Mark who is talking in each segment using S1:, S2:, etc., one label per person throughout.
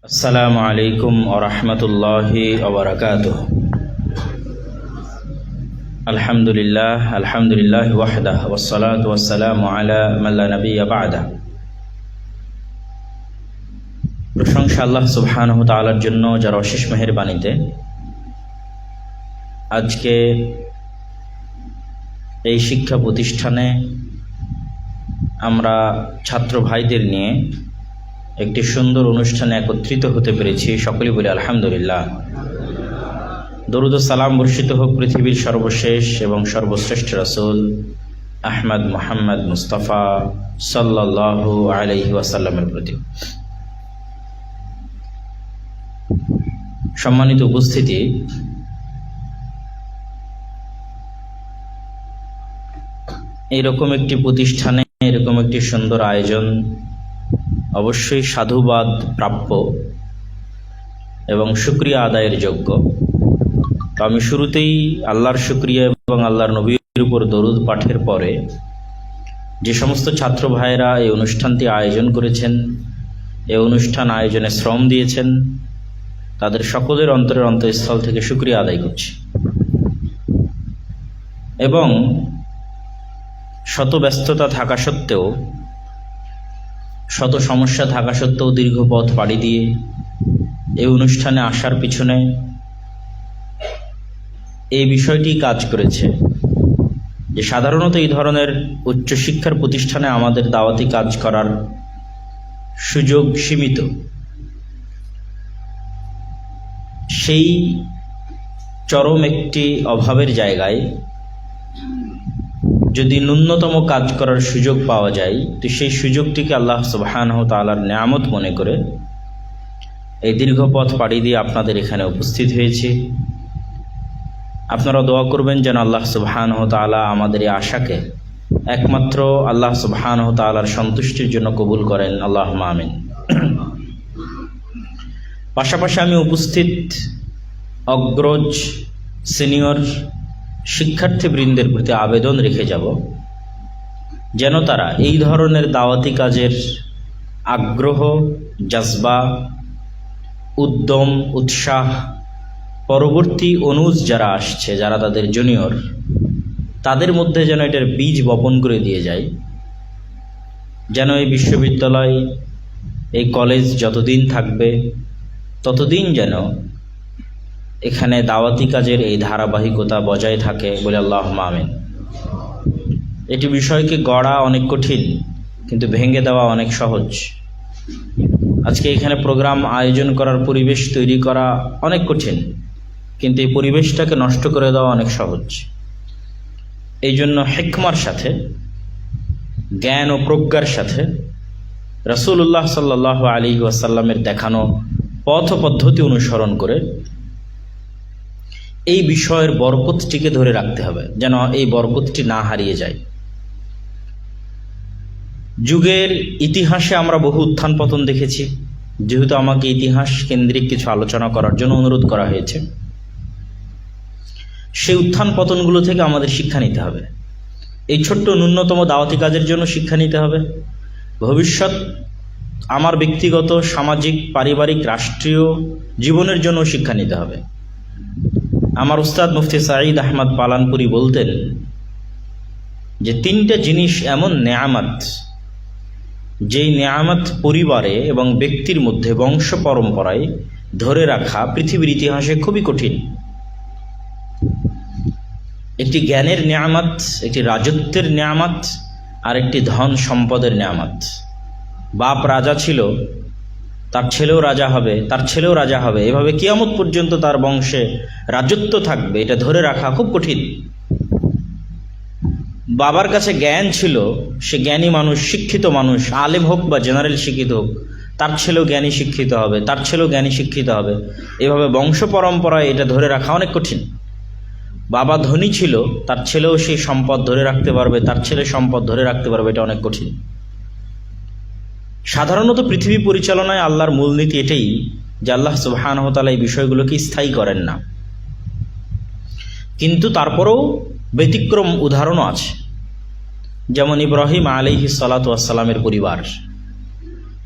S1: আসসালামু আলাইকুম ওয়া রাহমাতুল্লাহি ওয়া বারাকাতুহু। আলহামদুলিল্লাহ ওয়াহদাহু ওয়াসসালাতু ওয়াসসালামু আলা মান লা নাবিয়্যা বা'দাহু। প্রশংসা আল্লাহ সুবহানাহু ওয়া তাআলার জন্য, যার অশেষ মেহেরবানিতে আজকে এই শিক্ষা প্রতিষ্ঠানে আমরা ছাত্র ভাইদের নিয়ে একটি সুন্দর অনুষ্ঠানে একত্রিত হতে পেরেছি। সকলেই বলি আলহামদুলিল্লাহ। দরুদ ও সালাম বর্ষিত হোক পৃথিবীর সর্বশেষ এবং সর্বশ্রেষ্ঠ রাসূল আহমদ মুহাম্মদ মুস্তাফা সাল্লাল্লাহু আলাইহি ওয়াসাল্লামের প্রতি। সম্মানিত উপস্থিতি, এইরকম একটি প্রতিষ্ঠানে এরকম একটি সুন্দর আয়োজন অবশ্যই সাধুবাদ প্রাপ্য এবং শুকরিয়া আদায়ের যোগ্য। তো আমি শুরুতেই আল্লাহর শুকরিয়া এবং আল্লাহর নবীর উপর দরুদ পাঠের পরে যে সমস্ত ছাত্র ভাইয়েরা এই অনুষ্ঠানটি আয়োজন করেছেন, এই অনুষ্ঠান আয়োজনে শ্রম দিয়েছেন, তাদের সকলের অন্তরের অন্তঃস্থল থেকে শুকরিয়া আদায় করছি। এবং শত ব্যস্ততা থাকা সত্ত্বেও, শত সমস্যা থাকা সত্ত্বেও দীর্ঘ পথ পাড়ি দিয়ে এই অনুষ্ঠানে আসার পিছনে এই বিষয়টি কাজ করেছে যে সাধারণত এই ধরনের উচ্চশিক্ষার প্রতিষ্ঠানে আমাদের দাওয়াতি কাজ করার সুযোগ সীমিত। সেই চরম একটি অভাবের জায়গায় যদি ন্যূনতম কাজ করার সুযোগ পাওয়া যায়, তো সেই সুযোগটিকে আল্লাহ সুবহানাহু ওয়া তাআলার নিয়ামত মনে করে এই দীর্ঘ পথ পাড়ি দিয়ে আপনাদের এখানে উপস্থিত হয়েছি। আপনারা দোয়া করবেন যেন আল্লাহ সুবহানাহু ওয়া তাআলা আমাদের এই আশাকে একমাত্র আল্লাহ সুবহানাহু ওয়া তাআলার সন্তুষ্টির জন্য কবুল করেন, আল্লাহুম্মা আমিন। পাশাপাশি আমি উপস্থিত অগ্রজ সিনিয়র শিক্ষার্থীবৃন্দের প্রতি আবেদন রেখে যাব যেন তারা এই ধরনের দাওয়াতি কাজের আগ্রহ, জজবা, উদ্যম, উৎসাহ পরবর্তী অনুজ যারা আসছে, যারা তাদের জুনিয়র, তাদের মধ্যে যেন এটার বীজ বপন করে দিয়ে যায়। যেন এই বিশ্ববিদ্যালয়, এই কলেজ যতদিন থাকবে ততদিন যেন এখানে দাওয়াতি কাজের এই ধারাবাহিকতা বজায় থাকে, বলে আল্লাহুম্মা আমিন। এটি বিষয়কে গড়া অনেক কঠিন, কিন্তু ভেঙে দেওয়া অনেক সহজ। আজকে এখানে প্রোগ্রাম আয়োজন করার পরিবেশ তৈরি করা অনেক কঠিন, কিন্তু এই পরিবেশটাকে নষ্ট করে দেওয়া অনেক সহজ। এই জন্য হিকমার সাথে, জ্ঞান ও প্রজ্ঞার সাথে রাসূলুল্লাহ সাল্লাল্লাহু আলাইহি ওয়াসাল্লামের দেখানো পথ পদ্ধতি অনুসরণ করে এই বিষয়ের বরকতটিকে ধরে রাখতে হবে, যেন এই বরকতটি না হারিয়ে যায়। যুগের ইতিহাসে আমরা বহু উত্থান পতন দেখেছি। যেহেতু আমাকে ইতিহাস কেন্দ্রিক কিছু আলোচনা করার জন্য অনুরোধ করা হয়েছে, সেই উত্থান পতনগুলো থেকে আমাদের শিক্ষা নিতে হবে। এই ছোট্ট ন্যূনতম দাওয়াতি কাজের জন্য শিক্ষা নিতে হবে। ভবিষ্যৎ আমার ব্যক্তিগত, সামাজিক, পারিবারিক, রাষ্ট্রীয় জীবনের জন্য শিক্ষা নিতে হবে। আমার উস্তাদ মুফতি সাঈদ আহমদ পালানপুরি বলতেন যে তিনটা জিনিস এমন নেয়ামত, যেই নেয়ামত পরিবারে এবং ব্যক্তির মধ্যে বংশ পরম্পরায় ধরে রাখা পৃথিবীর ইতিহাসে খুবই কঠিন। একটি জ্ঞানের নেয়ামত, একটি রাজত্বের নেয়ামত, আর একটি ধন সম্পদের নেয়ামত। বাপ রাজা ছিল, তার ছেলেও রাজা হবে, তার ছেলেও রাজা হবে, এভাবে কিয়ামত পর্যন্ত তার বংশে রাজত্ব থাকবে, এটা ধরে রাখা খুব কঠিন। বাবার কাছে জ্ঞান ছিল, সে জ্ঞানী মানুষ, শিক্ষিত মানুষ, আলেম হোক বা জেনারেল শিক্ষিত হোক, তার ছেলেও জ্ঞানী শিক্ষিত হবে, তার ছেলেও জ্ঞানী শিক্ষিত হবে, এভাবে বংশ পরম্পরায় এটা ধরে রাখা অনেক কঠিন। বাবা ধনী ছিল, তার ছেলেও সেই সম্পদ ধরে রাখতে পারবে, তার ছেলে সম্পদ ধরে রাখতে পারবে, এটা অনেক কঠিন। সাধারণত পৃথিবী পরিচালনায় আল্লাহর মূলনীতি এটাই যে আল্লাহ সুবহানাহু ওয়া তাআলা এই বিষয়গুলোকে স্থায়ী করেন না। কিন্তু তারপরেও ব্যতিক্রম উদাহরণও আছে। যেমন ইব্রাহিম আলাইহিস সালাতু ওয়াস সালামের পরিবার,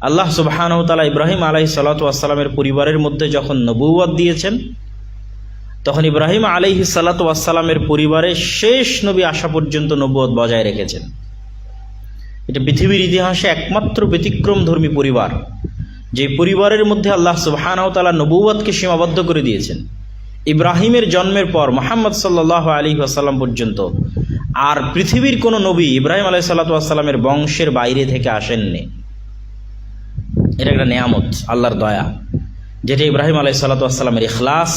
S1: আল্লাহ সুবহানাহু ওয়া তাআলা ইব্রাহিম আলাইহিস সালাতু ওয়াস সালামের পরিবারের মধ্যে যখন নবুয়ত দিয়েছেন, তখন ইব্রাহিম আলাইহিস সালাতু ওয়াস সালামের পরিবারের শেষ নবী আসা পর্যন্ত নবুয়ত বজায় রেখেছেন। এটা পৃথিবীর ইতিহাসে একমাত্র ব্যতিক্রমধর্মী পরিবার, যে পরিবারের মধ্যে আল্লাহ সুবহানাহু ওয়া তাআলা নবুয়তকে সীমাবদ্ধ করে দিয়েছেন। ইব্রাহিমের জন্মের পর মুহাম্মদ সাল্লাল্লাহু আলাইহি ওয়াসাল্লাম পর্যন্ত আর পৃথিবীর কোনো নবী ইব্রাহিম আলাইহিস সালাতু ওয়াস সালামের বংশের বাইরে থেকে আসেননি। এটা একটা নিয়ামত, আল্লাহর দয়া, যেটা ইব্রাহিম আলাইহিস সালাতু ওয়াস সালামের ইখলাস,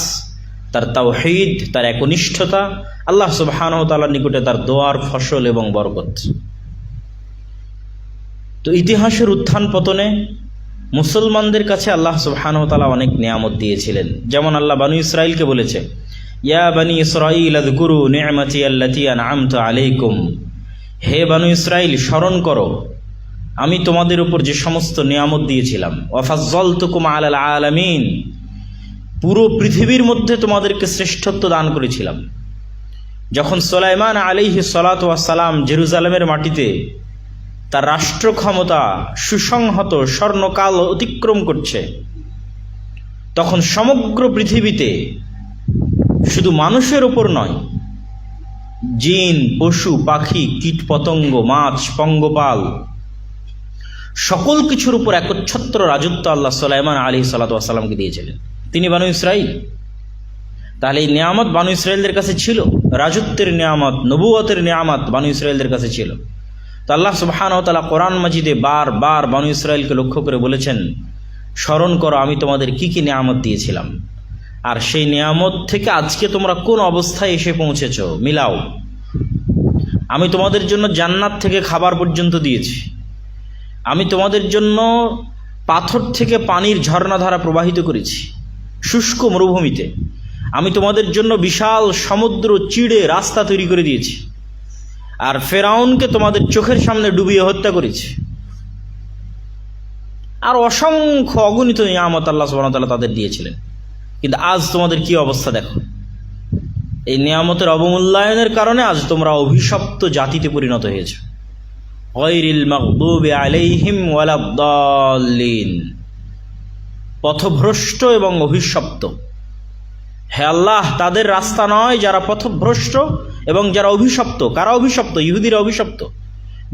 S1: তার তাওহীদ, তার একনিষ্ঠতা, আল্লাহ সুবহানাহু ওয়া তাআলার নিকটে তার দোয়ার ফসল এবং বরকত। তো ইতিহাসের উত্থান পতনে মুসলমানদের কাছে আল্লাহ সুবহানাহু ওয়া তাআলা অনেক নিয়ামত দিয়েছিলেন। যেমন আল্লাহ বনী ইসরাইলকে বলেছে, ইয়া বনী ইসরাইল আযকুরু নি'মাতি আল্লাতী আন'আমতু আলাইকুম, হে বনী ইসরাইল স্মরণ করো আমি তোমাদের উপর যে সমস্ত নিয়ামত দিয়েছিলাম। ওয়া ফাজ্জালতুকুম আলাল আলামিন, পুরো পৃথিবীর মধ্যে তোমাদেরকে শ্রেষ্ঠত্ব দান করেছিলাম। যখন সুলাইমান আলাইহিস সালাতু ওয়াস সালাম জেরুজালেমের মাটিতে তার রাষ্ট্র ক্ষমতা সুসংহত স্বর্ণকাল অতিক্রম করছে, তখন সমগ্র পৃথিবীতে শুধু মানুষের উপর নয়, জিন, পশু, পাখি, কীট পতঙ্গ, মাছ, পঙ্গপাল, সকল কিছুর উপর একচ্ছত্র রাজত্ব আল্লাহ সুলাইমান আলাইহিস সালাতু ওয়াস সালামকে দিয়েছিলেন। তিনি বানু ইসরাইল। তাহলে এই নিয়ামত বানু ইসরাইলদের কাছে ছিল, রাজত্বের নিয়ামত, নবুয়তের নিয়ামত বানু ইসরাইলদের কাছে ছিল। তো আল্লাহ সুবহানাহু ওয়া তাআলা কোরআন মাজিদে বারবার বানু ইসরাইলকে লক্ষ্য করে বলেছেন, স্মরণ করো আমি তোমাদের কি কি নিয়ামত দিয়েছিলাম, আর সেই নিয়ামত থেকে আজকে তোমরা কোন অবস্থায় এসে পৌঁছেছো মিলাও। আমি তোমাদের জন্য জান্নাত থেকে খাবার পর্যন্ত দিয়েছি, আমি তোমাদের জন্য পাথর থেকে পানির ঝর্ণাধারা প্রবাহিত করেছি শুষ্ক মরুভূমিতে, আমি তোমাদের জন্য বিশাল সমুদ্র চিড়ে রাস্তা তৈরি করে দিয়েছি, আর ফেরাউনকে তোমাদের চোখের সামনে ডুবিয়ে হত্যা করেছি। আর অসংখ্য অগণিত নিয়ামত আল্লাহ সুবহানাহু ওয়া তাআলা তাদের দিয়েছিলেন। কিন্তু আজ তোমাদের কি অবস্থা দেখো। এই নিয়ামতের অবমূল্যায়নের কারণে আজ তোমরা অভিশপ্ত জাতিতে পরিণত হয়েছে। গায়রিল মাগদুবি আলাইহিম ওয়ালাদ-দাল্লিন, পথভ্রষ্ট এবং অভিশপ্ত। হে আল্লাহ, তাদের রাস্তা নয় যারা পথভ্রষ্ট এবং যারা অভিশপ্ত। কারা অভিশপ্ত? ইহুদিরা অভিশপ্ত,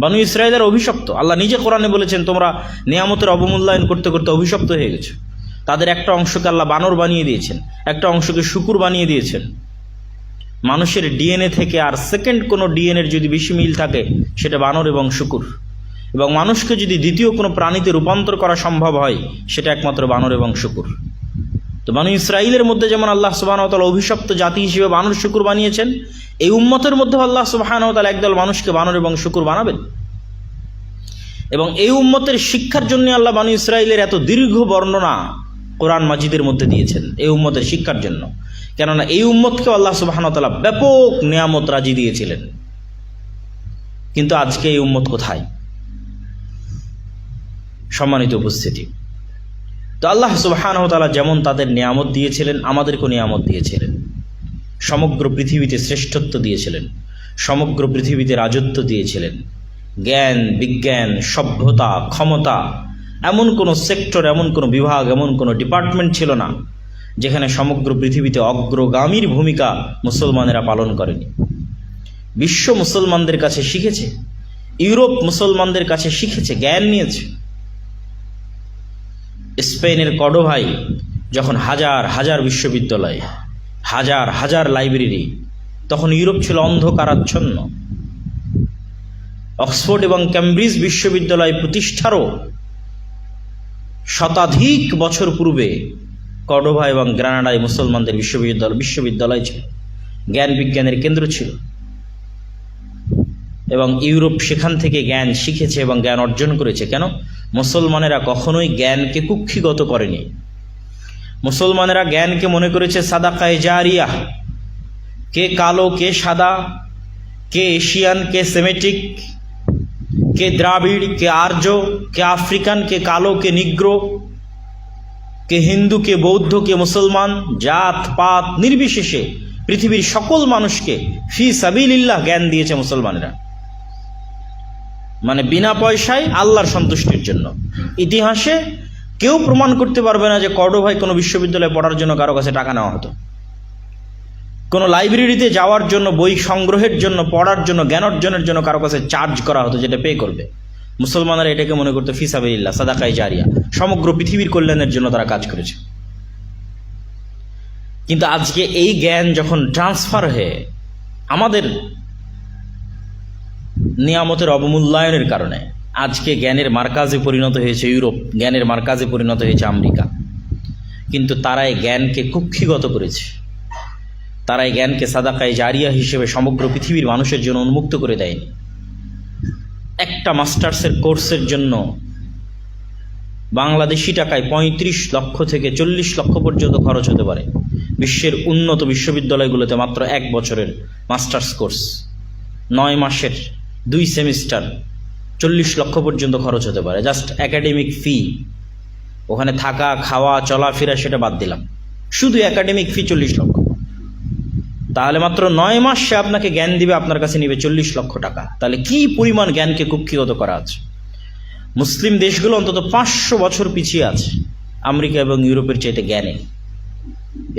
S1: বানু ইসরাইলের অভিশপ্ত। আল্লাহ নিজে কোরআনে বলেছেন তোমরা নিয়ামতের অবমূল্যায়ন করতে করতে অভিশপ্ত হয়ে গেছো। তাদের একটা অংশকে আল্লাহ বানর বানিয়ে দিয়েছেন, একটা অংশকে শুকুর বানিয়ে দিয়েছেন। মানুষের ডিএনএ থেকে আর সেকেন্ড কোনো ডিএনএর যদি বেশি মিল থাকে সেটা বানর এবং শুকুর, এবং মানুষকে যদি দ্বিতীয় কোনো প্রাণীতে রূপান্তর করা সম্ভব হয় সেটা একমাত্র বানর এবং শুকুর। তো বানু ইসরাইলের মধ্যে যেমন আল্লাহ সুবহানাহু ওয়া তাআলা অভিশপ্ত জাতি হিসেবে বানর শুকুর বানিয়েছেন, এই উম্মতের মধ্যে আল্লাহ সুবহানাহু ওয়া তাআলা একদল মানুষকে বানর এবং শুকুর বানাবেন। এবং এই উম্মতের শিক্ষার জন্য আল্লাহ বানু ইসরাইলের এত দীর্ঘ বর্ণনা কোরআন মাজিদের মধ্যে দিয়েছেন এই উম্মতের শিক্ষার জন্য। কেননা এই উম্মতকে আল্লাহ সুবহানাহু ওয়া তাআলা ব্যাপক নিয়ামত রাজি দিয়েছিলেন। কিন্তু আজকে এই উম্মত কোথায়? সম্মানিত উপস্থিতি, তো আল্লাহ সুবহানাহু ওয়া তাআলা যেমন তাদের নিয়ামত দিয়েছিলেন, আমাদেরকেও নিয়ামত দিয়েছিলেন। সমগ্র পৃথিবীতে শ্রেষ্ঠত্ব দিয়েছিলেন, সমগ্র পৃথিবীতে রাজত্ব দিয়েছিলেন। জ্ঞান, বিজ্ঞান, সভ্যতা, ক্ষমতা, এমন কোনো সেক্টর, এমন কোনো বিভাগ, এমন কোনো ডিপার্টমেন্ট ছিল না যেখানে সমগ্র পৃথিবীতে অগ্রগামীর ভূমিকা মুসলমানেরা পালন করেনি। বিশ্ব মুসলমানদের কাছে শিখেছে, ইউরোপ মুসলমানদের কাছে শিখেছে, জ্ঞান নিয়েছে। স্পেনের কর্ডোভায় যখন হাজার হাজার বিশ্ববিদ্যালয়, হাজার হাজার লাইব্রেরি, তখন ইউরোপ ছিল অন্ধকারাচ্ছন্ন। অক্সফোর্ড এবং ক্যামব্রিজ বিশ্ববিদ্যালয় প্রতিষ্ঠারও শতাধিক বছর পূর্বে কর্ডোভা এবং গ্রানাডায় মুসলমানদের বিশ্ববিদ্যালয় ছিল, জ্ঞান বিজ্ঞানের কেন্দ্র ছিল। এবং ইউরোপ সেখান থেকে জ্ঞান শিখেছে এবং জ্ঞান অর্জন করেছে। কেন? মুসলমানেরা কখনোই জ্ঞানকে কুক্ষিগত করেনি। মুসলমানেরা জ্ঞানকে মনে করেছে সাদাকায়ে জারিয়া। কে কালো, কে সাদা, কে এশিয়ান, কে সেমেটিক, কে দ্রাবিড়, কে আর্য, কে আফ্রিকান, কে কালো, কে নিগ্রো, কে হিন্দু, কে বৌদ্ধ, কে মুসলমান, জাত পাত নির্বিশেষে পৃথিবীর সকল মানুষকে ফি সাবিলিল্লাহ জ্ঞান দিয়েছে মুসলমানেরা। মানে বিনা পয়সায় আল্লাহর সন্তুষ্টির জন্য। ইতিহাসে কেউ প্রমাণ করতে পারবে না যে কর্ডোভায় কোনো বিশ্ববিদ্যালয়ে পড়ার জন্য কারো কাছে টাকা নেওয়া হতো, কোনো লাইব্রেরিতে যাওয়ার জন্য, বই সংগ্রহের জন্য, পড়ার জন্য, জ্ঞান অর্জনের জন্য কারো কাছে চার্জ করা হতো, যেটা পে করবে। মুসলমানরা এটাকে মনে করতো ফিসাবিলিল্লাহ, সাদাকায়ে জারিয়া, সমগ্র পৃথিবীর কল্যাণের জন্য তারা কাজ করেছে। কিন্তু আজকে এই জ্ঞান যখন ট্রান্সফার হয়ে আমাদের নিয়ামতের অবমূল্যায়নের কারণে আজকে জ্ঞানের মার্কাজে পরিণত হয়েছে ইউরোপ, জ্ঞানের মার্কাজে পরিণত হয়েছে আমেরিকা, কিন্তু তারা এই জ্ঞানকে কুক্ষিগত করেছে। তারা এই জ্ঞানকে সাদাকায়ে জারিয়া হিসেবে সমগ্র পৃথিবীর মানুষের জন্য উন্মুক্ত করে দেয়নি। একটা মাস্টার্সের কোর্সের জন্য বাংলাদেশি টাকায় 35 লক্ষ থেকে 40 লক্ষ পর্যন্ত খরচ হতে পারে। বিশ্বের উন্নত বিশ্ববিদ্যালয়গুলোতে মাত্র 1 বছরের মাস্টার্স কোর্স, 9 মাসের 2 সেমিস্টার, 40 লক্ষ পর্যন্ত খরচ হতে পারে। জাস্ট একাডেমিক ফি, ওখানে থাকা, খাওয়া, চলাফেরা সেটা বাদ দিলাম, শুধু একাডেমিক ফি 40 লক্ষ। তাহলে মাত্র 9 মাস সে আপনাকে জ্ঞান দিবে, আপনার কাছে নিবে 40 লক্ষ টাকা। তাহলে কি পরিমাণ জ্ঞানকে কুক্ষিগত করা আছে। মুসলিম দেশগুলো অন্তত 500 বছর পিছিয়ে আছে আমেরিকা এবং ইউরোপের চাইতে জ্ঞানে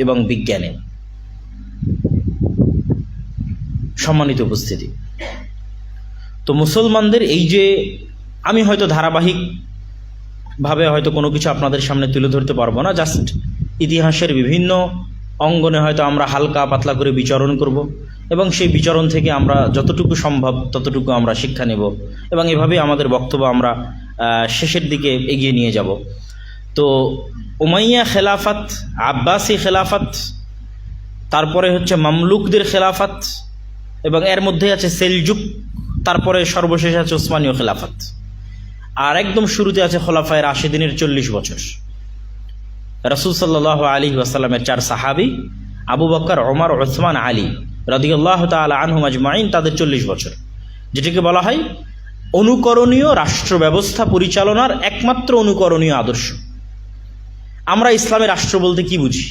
S1: এবং বিজ্ঞানে। সম্মানিত উপস্থিতি, তো মুসলমানদের এই যে, আমি হয়তো ধারাবাহিকভাবে হয়তো কোনো কিছু আপনাদের সামনে তুলে ধরতে পারবো না, জাস্ট ইতিহাসের বিভিন্ন অঙ্গনে হয়তো আমরা হালকা পাতলা করে বিচরণ করব এবং সেই বিচরণ থেকে আমরা যতটুকু সম্ভব ততটুকু আমরা শিক্ষা নেব এবং এভাবে আমাদের বক্তব্য আমরা শেষের দিকে এগিয়ে নিয়ে যাব। তো উমাইয়া খেলাফত, আব্বাসী খেলাফত, তারপরে হচ্ছে মামলুকদের খেলাফত, এবং এর মধ্যে আছে সেলজুক, তারপরে সর্বশেষ আছে ওসমানীয় খেলাফত, আর একদম শুরুতে আছে খোলাফায়ে রাশিদিনের 40 বছর। রাসূল সাল্লাল্লাহু আলাইহি ওয়াসাল্লামের 4 সাহাবী আবু বকর, ওমর, ওসমান, আলী রাদিয়াল্লাহু তাআলা আনহুম আজমাইন, তাদের 40 বছর, যেটাকে বলা হয় অনুকরণীয় রাষ্ট্র ব্যবস্থা পরিচালনার একমাত্র অনুকরণীয় আদর্শ। আমরা ইসলামের রাষ্ট্র বলতে কি বুঝি?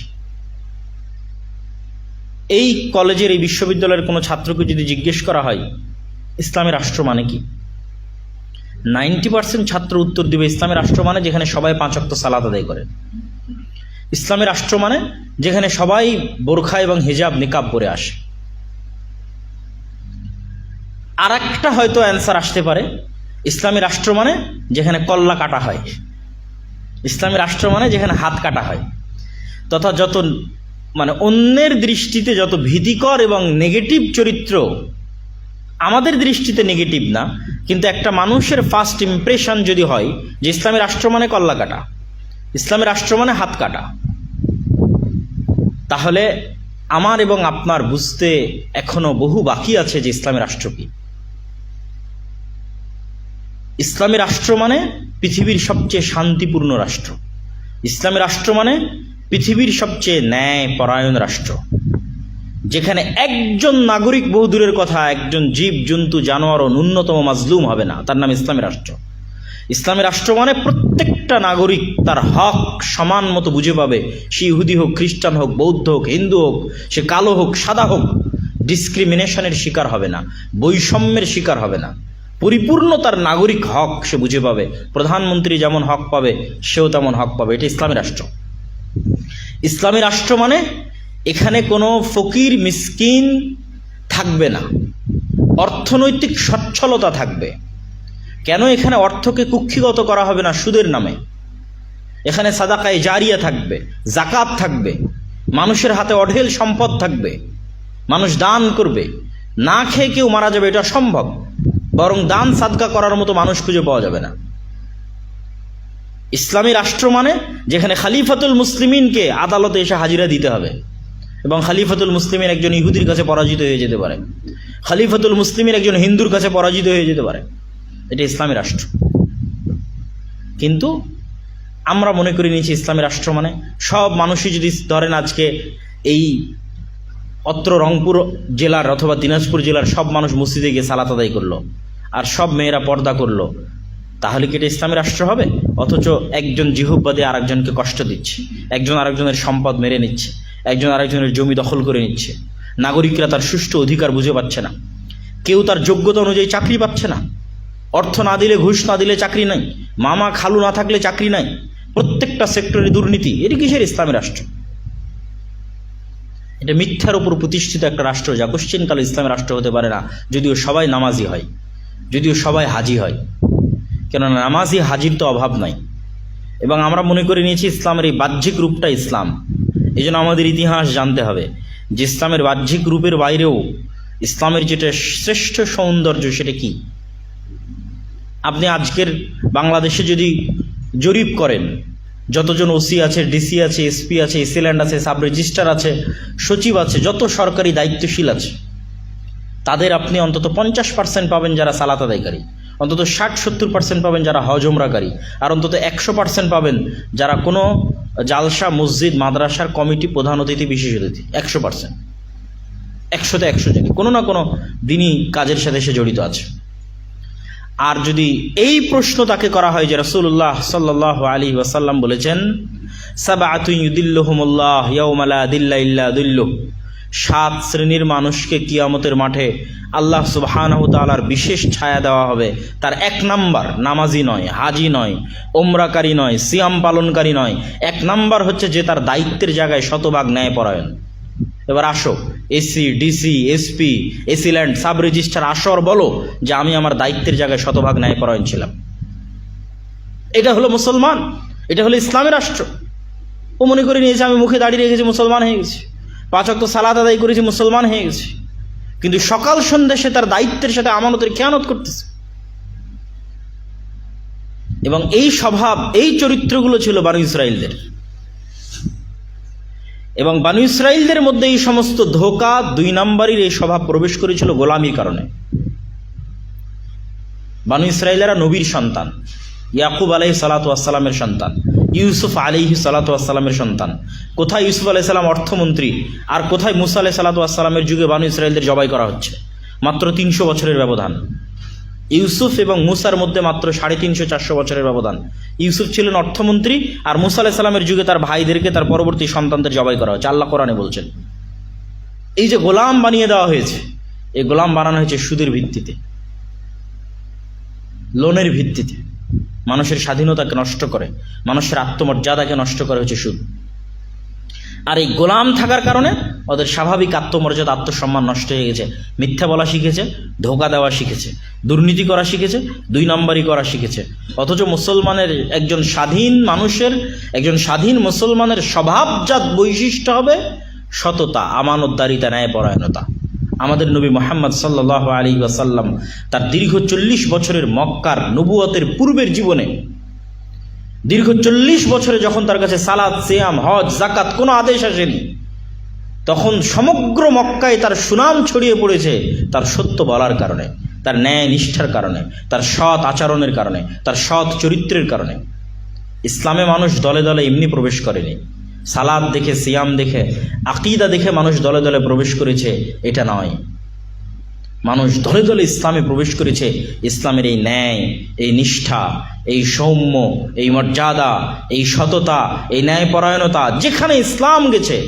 S1: এই কলেজের, এই বিশ্ববিদ্যালয়ের কোনো ছাত্রকে যদি জিজ্ঞেস করা হয় ইসলামের রাষ্ট্র মানে কি, 90% ছাত্র উত্তর দিবে ইসলামের রাষ্ট্র মানে যেখানে সবাই 5 ওয়াক্ত সালাত আদায় করে। ইসলামের রাষ্ট্র মানে যেখানে সবাই বোরখা এবং হিজাব নিকাব পরে আসে। আর একটা হয়তো অ্যান্সার আসতে পারে, ইসলামী রাষ্ট্র মানে যেখানে কল্লা কাটা হয়, ইসলামী রাষ্ট্র মানে যেখানে হাত কাটা হয়, তথা যত মানে অন্যের দৃষ্টিতে যত ভীতিকর এবং নেগেটিভ চরিত্র, আমাদের দৃষ্টিতে নেগেটিভ না, কিন্তু একটা মানুষের ফার্স্ট ইমপ্রেশন যদি হয় যে ইসলামী রাষ্ট্র মানে কল্লা কাটা, ইসলামী রাষ্ট্র মানে হাত কাটা, তাহলে আমার এবং আপনার বুঝতে এখনো বহু বাকি আছে যে ইসলামী রাষ্ট্র কি। ইসলামী রাষ্ট্র মানে পৃথিবীর সবচেয়ে শান্তিপূর্ণ রাষ্ট্র। ইসলামী রাষ্ট্র মানে পৃথিবীর সবচেয়ে ন্যায় পরায়ণ রাষ্ট্র, যেখানে একজন নাগরিক, বহু দূরের কথা, একজন জীব জন্তু জানোয়ারও ন্যূনতম মাজলুম হবে না, তার নাম ইসলামী রাষ্ট্র। ইসলামী রাষ্ট্র মানে প্রত্যেকটা নাগরিক তার হক সমান মতো বুঝে পাবে, সে ইহুদি হোক, খ্রিস্টান হোক, বৌদ্ধ হোক, হিন্দু হোক, সে কালো হোক, সাদা হোক, ডিসক্রিমিনেশনের শিকার হবে না, বৈষম্যের শিকার হবে না, পরিপূর্ণ তার নাগরিক হক সে বুঝে পাবে। প্রধানমন্ত্রী যেমন হক পাবে সেও তেমন হক পাবে। এটা ইসলামী রাষ্ট্র। ইসলামী রাষ্ট্র মানে এখানে কোনো ফকির মিসকিন থাকবে না, অর্থনৈতিক সচ্ছলতা থাকবে। কেন? এখানে অর্থকে কুক্ষিগত করা হবে না সুদের নামে। এখানে সাদাকায়ে জারিয়া থাকবে, জাকাত থাকবে, মানুষের হাতে অঢেল সম্পদ থাকবে, মানুষ দান করবে, না খেয়ে কেউ মারা যাবে এটা সম্ভব, বরং দান সাদকা করার মতো মানুষ খুঁজে পাওয়া যাবে না। ইসলামী রাষ্ট্র মানে যেখানে খলিফাতুল মুসলিমিনকে আদালতে এসে হাজিরা দিতে হবে এবং খলিফাতুল মুসলিমিন একজন ইহুদির কাছে পরাজিত হয়ে যেতে পারে, খলিফাতুল মুসলিমিন একজন হিন্দুর কাছে পরাজিত হয়ে যেতে পারে। এটা ইসলামী রাষ্ট্র। কিন্তু আমরা মনে করে নিয়েছি ইসলামী রাষ্ট্র মানে সব মানুষই, যদি ধরেন আজকে এই অত্র রংপুর জেলার অথবা দিনাজপুর জেলার সব মানুষ মসজিদে গিয়ে সালাত আদায় করলো আর সব মেয়েরা পর্দা করলো, তাহলে কি এটা ইসলামী রাষ্ট্র হবে? অথচ একজন জিহুব্বাদী আরেকজনকে কষ্ট দিচ্ছে, একজন আরেকজনের সম্পদ মেরে নিচ্ছে, একজন আরেকজনের জমি দখল করে নিচ্ছে, নাগরিকরা তার সুষ্ঠু অধিকার বুঝে পাচ্ছে না, কেউ তার যোগ্যতা অনুযায়ী চাকরি পাচ্ছে না, অর্থ না দিলে, ঘুষ না দিলে চাকরি নাই, মামা খালু না থাকলে চাকরি নাই, প্রত্যেকটা সেক্টরে দুর্নীতি। এটি কিসের ইসলামী রাষ্ট্র? এটা মিথ্যার উপর প্রতিষ্ঠিত একটা রাষ্ট্র, যা কোশ্চিনকালে ইসলামী রাষ্ট্র হতে পারে না, যদিও সবাই নামাজি হয়, যদিও সবাই হাজি হয়। কেননা নামাজি হাজির তো অভাব নাই। এবং আমরা মনে করে নিয়েছি ইসলামের এই বাহ্যিক রূপটা ইসলাম। এই জন্য আমাদের ইতিহাস জানতে হবে যে ইসলামের বাহ্যিক রূপের বাইরেও ইসলামের যেটা শ্রেষ্ঠ সৌন্দর্য সেটা কি। আপনি আজকের বাংলাদেশে যদি জরিপ করেন, যতজন ওসি আছে, ডিসি আছে, এসপি আছে, এসিল্যান্ড আছে, সাব রেজিস্ট্রার আছে, সচিব আছে, যত সরকারি দায়িত্বশীল আছে, তাদের আপনি অন্তত 50% পাবেন যারা সালাত আদায়কারী, অন্তত 60-70% পাবেন যারা হজ উমরাকারী, আর অন্তত 100% পাবেন যারা কোনো জালসা, মসজিদ, মাদ্রাসার কমিটি, প্রধান অতিথি, বিশেষ অতিথি। 100%, 100তে 100 জনই কোনো না কোনো দিনই কাজের সাথে সে জড়িত আছে। আর যদি এই প্রশ্ন তাকে করা হয় যে রাসূলুল্লাহ সাল্লাল্লাহু আলাইহি ওয়াসাল্লাম বলেছেন, সাবআতুন ইউদিল্লুহুমুল্লাহ ইয়াওমা লা দিল্লা ইল্লা দিল্লুহ, 7 শ্রেণীর মানুষকে কিয়ামতের মাঠে আল্লাহ সুবহানাহু ওয়া তাআলার বিশেষ ছায়া দেওয়া হবে। তার 1 নাম্বার নামাজি নয়, হাজি নয়, ওমরাকারী নয়, সিয়াম পালনকারী নয়, 1 নাম্বার হচ্ছে যে তার দায়িত্বের জায়গায় শতভাগ ন্যায়পরায়ণ। এবার আসো, AC, DC, SP, AC land, sub registrar, আসো আর বলো যে আমি আমার দায়িত্বের জায়গায় শতভাগ ন্যায়পরায়ণ ছিলাম। এটা হলো মুসলমান, এটা হলো ইসলামী রাষ্ট্র। ও মনে করে নিয়েছে আমি মুখে দাঁড়িয়ে রেখেছি, মুসলমান হয়ে গেছি, 5 ওয়াক্ত সালাত আদায় করেছি, মুসলমান হয়ে গেছি। কিন্তু সকাল সন্ধ্যা সে তার দায়িত্বের সাথে আমানতের খেয়ানত করতেছে। এবং এই স্বভাব, এই চরিত্রগুলো ছিল বানু ইসরাইলদের। এবং বানু ইসরাইলদের মধ্যে এই সমস্ত ধোঁকা, 2 নম্বরের এই স্বভাব প্রবেশ করেছিল গোলামির কারণে। বানু ইসরাইলেরা নবীর সন্তান, ইয়াকুব আলাইহিস সালাতু ওয়াস সালামের সন্তান, ইউসুফ আলাইহিস সালাতু ওয়াস সালামের সন্তান। কোথায় ইউসুফ আলাইহিস সালাম অর্থমন্ত্রী, আর কোথায় মুসা আলাইহিস সালাতু ওয়াস সালামের যুগে বানু ইসরাইলদের জবাই করা হচ্ছে। মাত্র 300 বছরের ব্যবধান। ইউসুফ এবং মুসার মধ্যে মাত্র 350-400 বছরের ব্যবধান। ইউসুফ ছিলেন অর্থমন্ত্রী, আর মুসা আলাইহিস সালামের যুগে তার ভাইদেরকে, তার পরবর্তী সন্তানদের জবাই করা হচ্ছে। আল্লাহ কোরআনে বলছেন। এই যে গোলাম বানিয়ে দেওয়া হয়েছে, এই গোলাম বানানো হয়েছে সুদের ভিত্তিতে, লোনের ভিত্তিতে। মানুষের স্বাধীনতাকে নষ্ট করে, মানুষের আত্মমর্যাদাকে নষ্ট করে হচ্ছে সুদ। আর এই গোলাম থাকার কারণে ওদের স্বাভাবিক আত্মমর্যাদা, আত্মসম্মান নষ্ট হয়ে গেছে। মিথ্যা বলা শিখেছে, ধোঁকা দেওয়া শিখেছে, দুর্নীতি করা শিখেছে, 2 নম্বরই করা শিখেছে। অথচ মুসলমানের একজন স্বাধীন মানুষের, একজন স্বাধীন মুসলমানের স্বভাবজাত বৈশিষ্ট্য হবে সততা, আমানতদারিতা, ন্যায়পরায়ণতা। আমাদের নবী মুহাম্মদ সাল্লাল্লাহু আলাইহি ওয়াসাল্লাম তার দীর্ঘ 40 বছরের মক্কার নবুয়তের পূর্বের জীবনে, দীর্ঘ 40 বছরে যখন তার কাছে সালাত, সিয়াম, হজ, যাকাত কোনো আদেশ আসেনি, তখন সমগ্র মক্কায় তার সুনাম ছড়িয়ে পড়েছে তার সত্য বলার কারণে, তার ন্যায় নিষ্ঠার কারণে, তার সৎ আচরণের কারণে, তার সৎ চরিত্রের কারণে। ইসলামে মানুষ দলে দলে এমনি প্রবেশ করেনি। সালাত দেখে, সিয়াম দেখে, আকীদা দেখে মানুষ দলে দলে প্রবেশ করেছে, এটা নয়। মানুষ দলে দলে ইসলামে প্রবেশ করেছে ইসলামের এই ন্যায়, এই নিষ্ঠা, এই সৌম্য, এই মর্যাদা, এই সততা, এই ন্যায়পরায়ণতা, যেখানে ইসলাম গেছে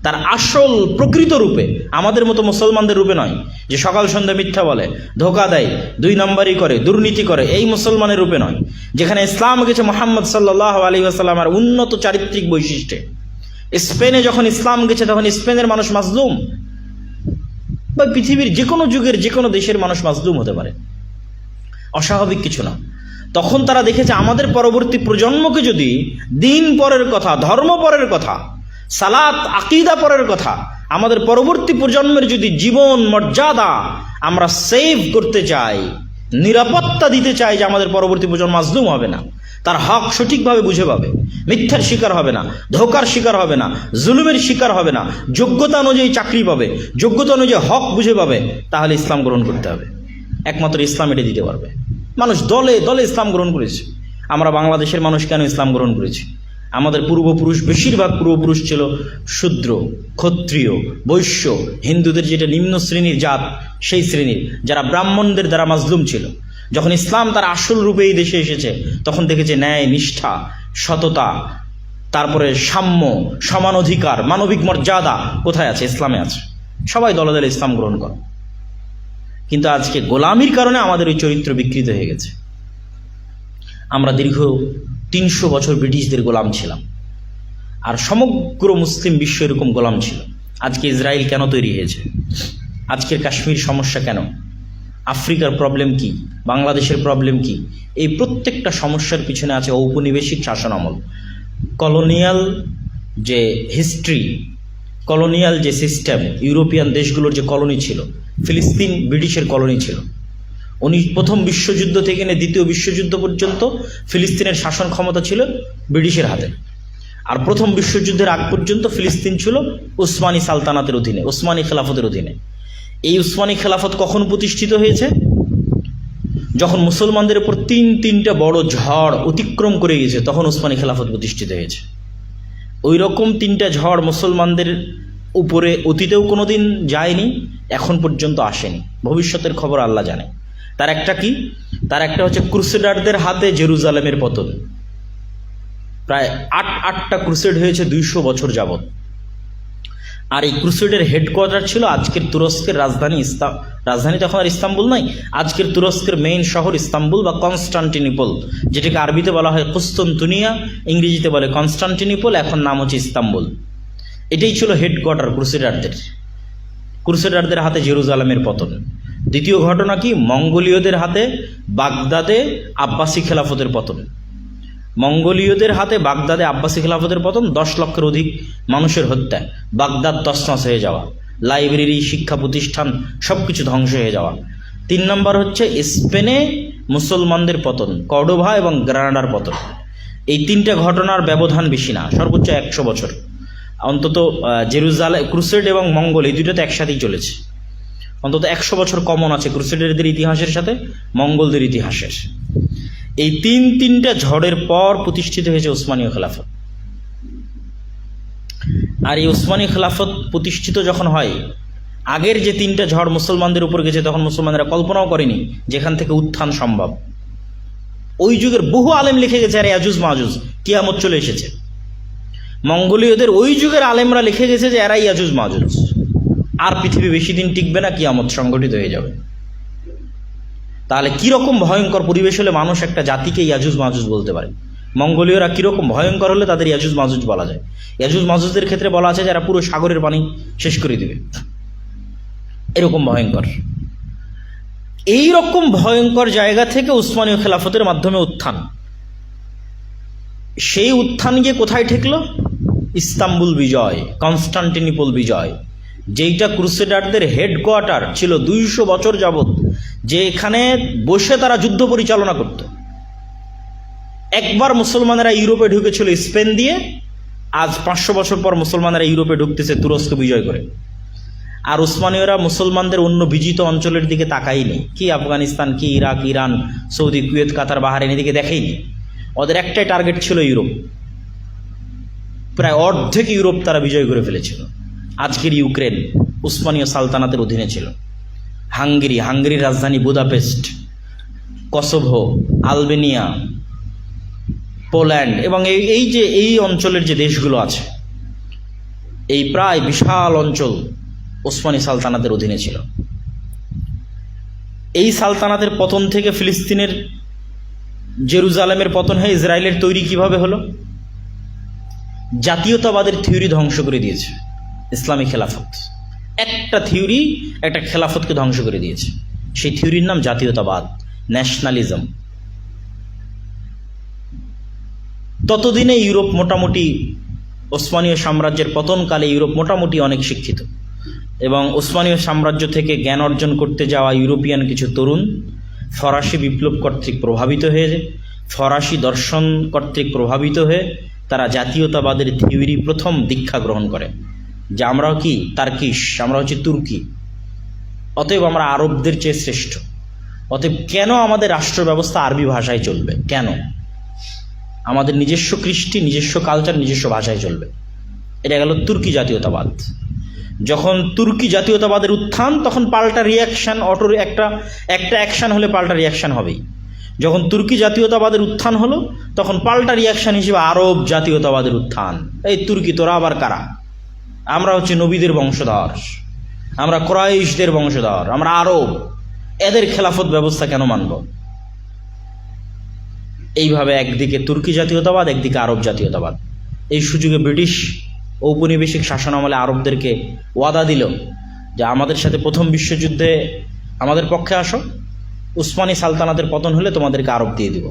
S1: তার আসল প্রকৃত রূপে, আমাদের মতো মুসলমানদের রূপে নয়, যে সকাল সন্ধ্যা মিথ্যা বলে, ধোঁকা দেয়, 2 নম্বরই করে, দুর্নীতি করে, এই মুসলমানের রূপে নয়। যেখানে ইসলাম গেছে মুহাম্মদ সাল্লাল্লাহু আলাইহি ওয়াসাল্লামের উন্নত চারিত্রিক বৈশিষ্ট্যে। স্পেনে যখন ইসলাম গেছে তখন স্পেনের মানুষ মাজলুম, বা পৃথিবীর যে কোনো যুগের যে কোনো দেশের মানুষ মাজলুম হতে পারে, অস্বাভাবিক কিছু না। তখন তারা দেখেছে আমাদের পরবর্তী প্রজন্মকে যদি দিন পরের কথা, ধর্ম পরের কথা, সালাত, আকীদা পরের কথা, আমাদের পরবর্তী প্রজন্মের যদি জীবন মর্যাদা আমরা সেভ করতে চাই, নিরাপত্তা দিতে চাই, যে আমাদের পরবর্তী প্রজন্ম মাজলুম হবে না, তার হক সঠিকভাবে বুঝে পাবে, মিথ্যার শিকার হবে না, ধোঁকার শিকার হবে না, জুলুমের শিকার হবে না, যোগ্যতা অনুযায়ী চাকরি পাবে, যোগ্যতা অনুযায়ী হক বুঝে পাবে, তাহলে ইসলাম গ্রহণ করতে হবে। একমাত্র ইসলাম এটা দিতে পারবে। মানুষ দলে দলে ইসলাম গ্রহণ করেছে। আমরা বাংলাদেশের মানুষ কেন ইসলাম গ্রহণ করেছি? আমাদের পূর্বপুরুষ, বেশিরভাগ পূর্বপুরুষ ছিল শূদ্র, ক্ষত্রিয়, বৈশ্য, হিন্দুদের যেটা নিম্ন শ্রেণীর জাত, সেই শ্রেণীর, যারা ব্রাহ্মণদের দ্বারা মাজলুম ছিল। যখন ইসলাম তার আসল রূপে এই দেশে এসেছে, তখন দেখেছে ন্যায়, নিষ্ঠা, সততা, তারপরে সাম্য, সমান অধিকার, মানবিক মর্যাদা কোথায় আছে? ইসলামে আছে। সবাই দলে দলে ইসলাম গ্রহণ করে। কিন্তু আজকে গোলামির কারণে আমাদের ওই চরিত্র বিকৃত হয়ে গেছে। আমরা দীর্ঘ 300 বছর ব্রিটিশদের গোলাম ছিলাম, আর সমগ্র মুসলিম বিশ্ব এরকম গোলাম ছিল। আজকে ইসরায়েল কেন তৈরি হয়েছে? আজকের কাশ্মীর সমস্যা কেন? আফ্রিকার প্রবলেম কি? বাংলাদেশের প্রবলেম কি? এই প্রত্যেকটা সমস্যার পিছনে আছে ঔপনিবেশিক শাসন আমল, কলোনিয়াল যে হিস্ট্রি, কলোনিয়াল যে সিস্টেম। ইউরোপিয়ান দেশগুলোর যে কলোনি ছিল, ফিলিস্তিন ব্রিটিশের কলোনি ছিল। প্রথম বিশ্বযুদ্ধ থেকে নিয়ে দ্বিতীয় বিশ্বযুদ্ধ পর্যন্ত ফিলিস্তিনের শাসন ক্ষমতা ছিল ব্রিটিশের হাতে। আর প্রথম বিশ্বযুদ্ধের আগ পর্যন্ত ফিলিস্তিন ছিল উসমানী সালতানাতের অধীনে, উসমানী খেলাফতের অধীনে। এই উসমানী খেলাফত কখন প্রতিষ্ঠিত হয়েছে? যখন মুসলমানদের উপর তিনটা বড় ঝড় অতিক্রম করে গেছে, তখন উসমানী খেলাফত প্রতিষ্ঠিত হয়েছে। ওই রকম 3টা ঝড় মুসলমানদের উপরে অতীতেও কোনোদিন যায়নি, এখন পর্যন্ত আসেনি, ভবিষ্যতের খবর আল্লাহ জানে। তার একটা কি? তার একটা হচ্ছে ক্রুসেডারদের হাতে জেরুজালেমের পতন। প্রায় 8টা ক্রুসেড হয়েছে 200 বছর যাবত। আর এই ক্রুসেডের হেডকোয়ার্টার ছিল আজকের তুরস্কের রাজধানী রাজধানী তখন আর ইস্তাম্বুল নাই, আজকের তুরস্কের মেইন শহর ইস্তাম্বুল বা কনস্টান্টিনোপল, যেটাকে আরবিতে বলা হয় কুস্তন্তনিয়া, ইংরেজিতে বলে কনস্টান্টিনোপল, এখন নাম হচ্ছে ইস্তাম্বুল। এটাই ছিল হেডকোয়ার্টার ক্রুসেডারদের হাতে জেরুজালেমের পতন। দ্বিতীয় ঘটনা কি? মঙ্গোলীয়দের হাতে বাগদাদে আব্বাসী খেলাফতের পতন। মঙ্গোলীয়দের হাতে বাগদাদে আব্বাসী খেলাফতের পতন, 10 লক্ষের অধিক মানুষের হত্যা, বাগদাদ তছনছ হয়ে যাওয়া, লাইব্রেরি, শিক্ষা প্রতিষ্ঠান সবকিছু ধ্বংস হয়ে যাওয়া। 3 নম্বর হচ্ছে স্পেনে মুসলমানদের পতন, কর্ডোভা এবং গ্রানাডার পতন। এই 3টা ঘটনার ব্যবধান বেশি না, সর্বোচ্চ 100 বছর। অন্তত জেরুজালেম, ক্রুসেড এবং মঙ্গল এই দুটো তো একসাথেই চলেছে। অন্তত 100 বছর কমন আছে ক্রুসেডারদের ইতিহাসের সাথে মঙ্গলদের ইতিহাসের। এই তিনটা ঝড়ের পর প্রতিষ্ঠিত হয়েছে উসমানীয় খেলাফত। আর এই উসমানীয় খেলাফত প্রতিষ্ঠিত যখন হয়, আগের যে 3টা ঝড় মুসলমানদের উপর গেছে, তখন মুসলমানরা কল্পনাও করেনি যেখান থেকে উত্থান সম্ভব। ওই যুগের বহু আলেম লিখে গেছে, আর ইয়াজুজ মাজুজ কিয়ামত চলে এসেছে। মঙ্গোলীয়দের ওই যুগের আলেমরা লিখে গেছে যে এরাই ইয়াজুজ মাজুজ, আর পৃথিবী বেশি দিন টিকবে না, কিয়ামত সংগঠিত হয়ে যাবে। তাহলে কিরকম ভয়ঙ্কর পরিবেশ হলে মানুষ একটা জাতিকে ইয়াজুজ মাজুজ বলতে পারে? মঙ্গোলীয়রা কিরকম ভয়ঙ্কর হলে তাদের ইয়াজুজ মাজুজ বলা যায়? ইয়াজুজ মাজুজদের ক্ষেত্রে বলা আছে যারা পুরো সাগরের পানি শেষ করে দিবে, এরকম ভয়ঙ্কর। এই রকম ভয়ঙ্কর জায়গা থেকে উসমানীয় খেলাফতের মাধ্যমে উত্থান। সেই উত্থান গিয়ে কোথায় ঠেকলো? ইস্তাম্বুল বিজয়, কনস্টান্টিনোপল বিজয়, যেইটা ক্রুসেডারদের হেডকোয়ার্টার ছিল 200 বছর যাবত, যে এখানে বসে তারা যুদ্ধ পরিচালনা করত। একবার মুসলমানেরা ইউরোপে ঢুকেছিল স্পেন দিয়ে, আজ 500 বছর পর মুসলমানেরা ইউরোপে ঢুকতেছে তুরস্ক বিজয় করে। আর উসমানীয়রা মুসলমানদের অন্য বিজিত অঞ্চলের দিকে তাকাইনি, কি আফগানিস্তান, কি ইরাক, ইরান, সৌদি, কুয়েত, কাতার, বাহারাইন এদিকে দেখেইনি। ওদের একটাই টার্গেট ছিল ইউরোপ। প্রায় অর্ধেক ইউরোপ তারা বিজয় করে ফেলেছিল। আজকের ইউক্রেন উসমানীয় সালতানাতের অধীনে ছিল। হাঙ্গেরির রাজধানী বুদাপেস্ট, কসোভো, আলবেনিয়া, পোল্যান্ড এবং এই অঞ্চলের যে দেশগুলো আছে, এই প্রায় বিশাল অঞ্চল ওসমানী সালতানাতের অধীনে ছিল। এই সালতানাতের পতন থেকে ফিলিস্তিনের জেরুজালেমের পতন হয়ে ইসরায়েলের তৈরি কিভাবে হলো? জাতীয়তাবাদের থিওরি ধ্বংস করে দিয়েছে ইসলামী খেলাফত। একটা থিওরি একটা খেলাফতকে ধ্বংস করে দিয়েছে। সেই থিওরির নাম জাতীয়তাবাদ, ন্যাশনালিজম। ততদিনে ইউরোপ মোটামুটি, ওসমানীয় সাম্রাজ্যের পতনকালে ইউরোপ মোটামুটি অনেক শিক্ষিত, এবং ওসমানীয় সাম্রাজ্য থেকে জ্ঞান অর্জন করতে যাওয়া ইউরোপিয়ান কিছু তরুণ ফরাসি বিপ্লব কর্তৃক প্রভাবিত হয়ে, ফরাসি দর্শন কর্তৃক প্রভাবিত হয়ে তারা জাতীয়তাবাদের থিওরি প্রথম দীক্ষা গ্রহণ করে, যে আমরাও কি তার্কিশ, আমরা হচ্ছে তুর্কি, অতএব আমরা আরবদের চেয়ে শ্রেষ্ঠ। অতএব কেন আমাদের রাষ্ট্র ব্যবস্থা আরবি ভাষায় চলবে? কেন আমাদের নিজস্ব কৃষ্টি, নিজস্ব কালচার, নিজস্ব ভাষায় চলবে? এটা গেল তুর্কি জাতীয়তাবাদ। যখন তুর্কি জাতীয়তাবাদের উত্থান, তখন পাল্টা রিয়াকশান, একটা অ্যাকশান হলে পাল্টা রিয়াকশান হবেই। যখন তুর্কি জাতীয়তাবাদের উত্থান হলো, তখন পাল্টা রিয়াকশান হিসেবে আরব জাতীয়তাবাদের উত্থান। এই তুর্কি, তোরা আবার কারা? আমরা হচ্ছে নবীদের বংশধর, আমরা কুরাইশদের বংশধর, আমরা আরব, এদের খেলাফত ব্যবস্থা কেন মানব? এইভাবে একদিকে তুর্কি জাতীয়তাবাদ, একদিকে আরব জাতীয়তাবাদ। এই সুযোগে ব্রিটিশ ঔপনিবেশিক শাসন আমলে আরবদেরকে ওয়াদা দিল যে আমাদের সাথে প্রথম বিশ্বযুদ্ধে আমাদের পক্ষে আসো, উসমানী সালতানাতের পতন হলে তোমাদেরকে আরব দিয়ে দিব।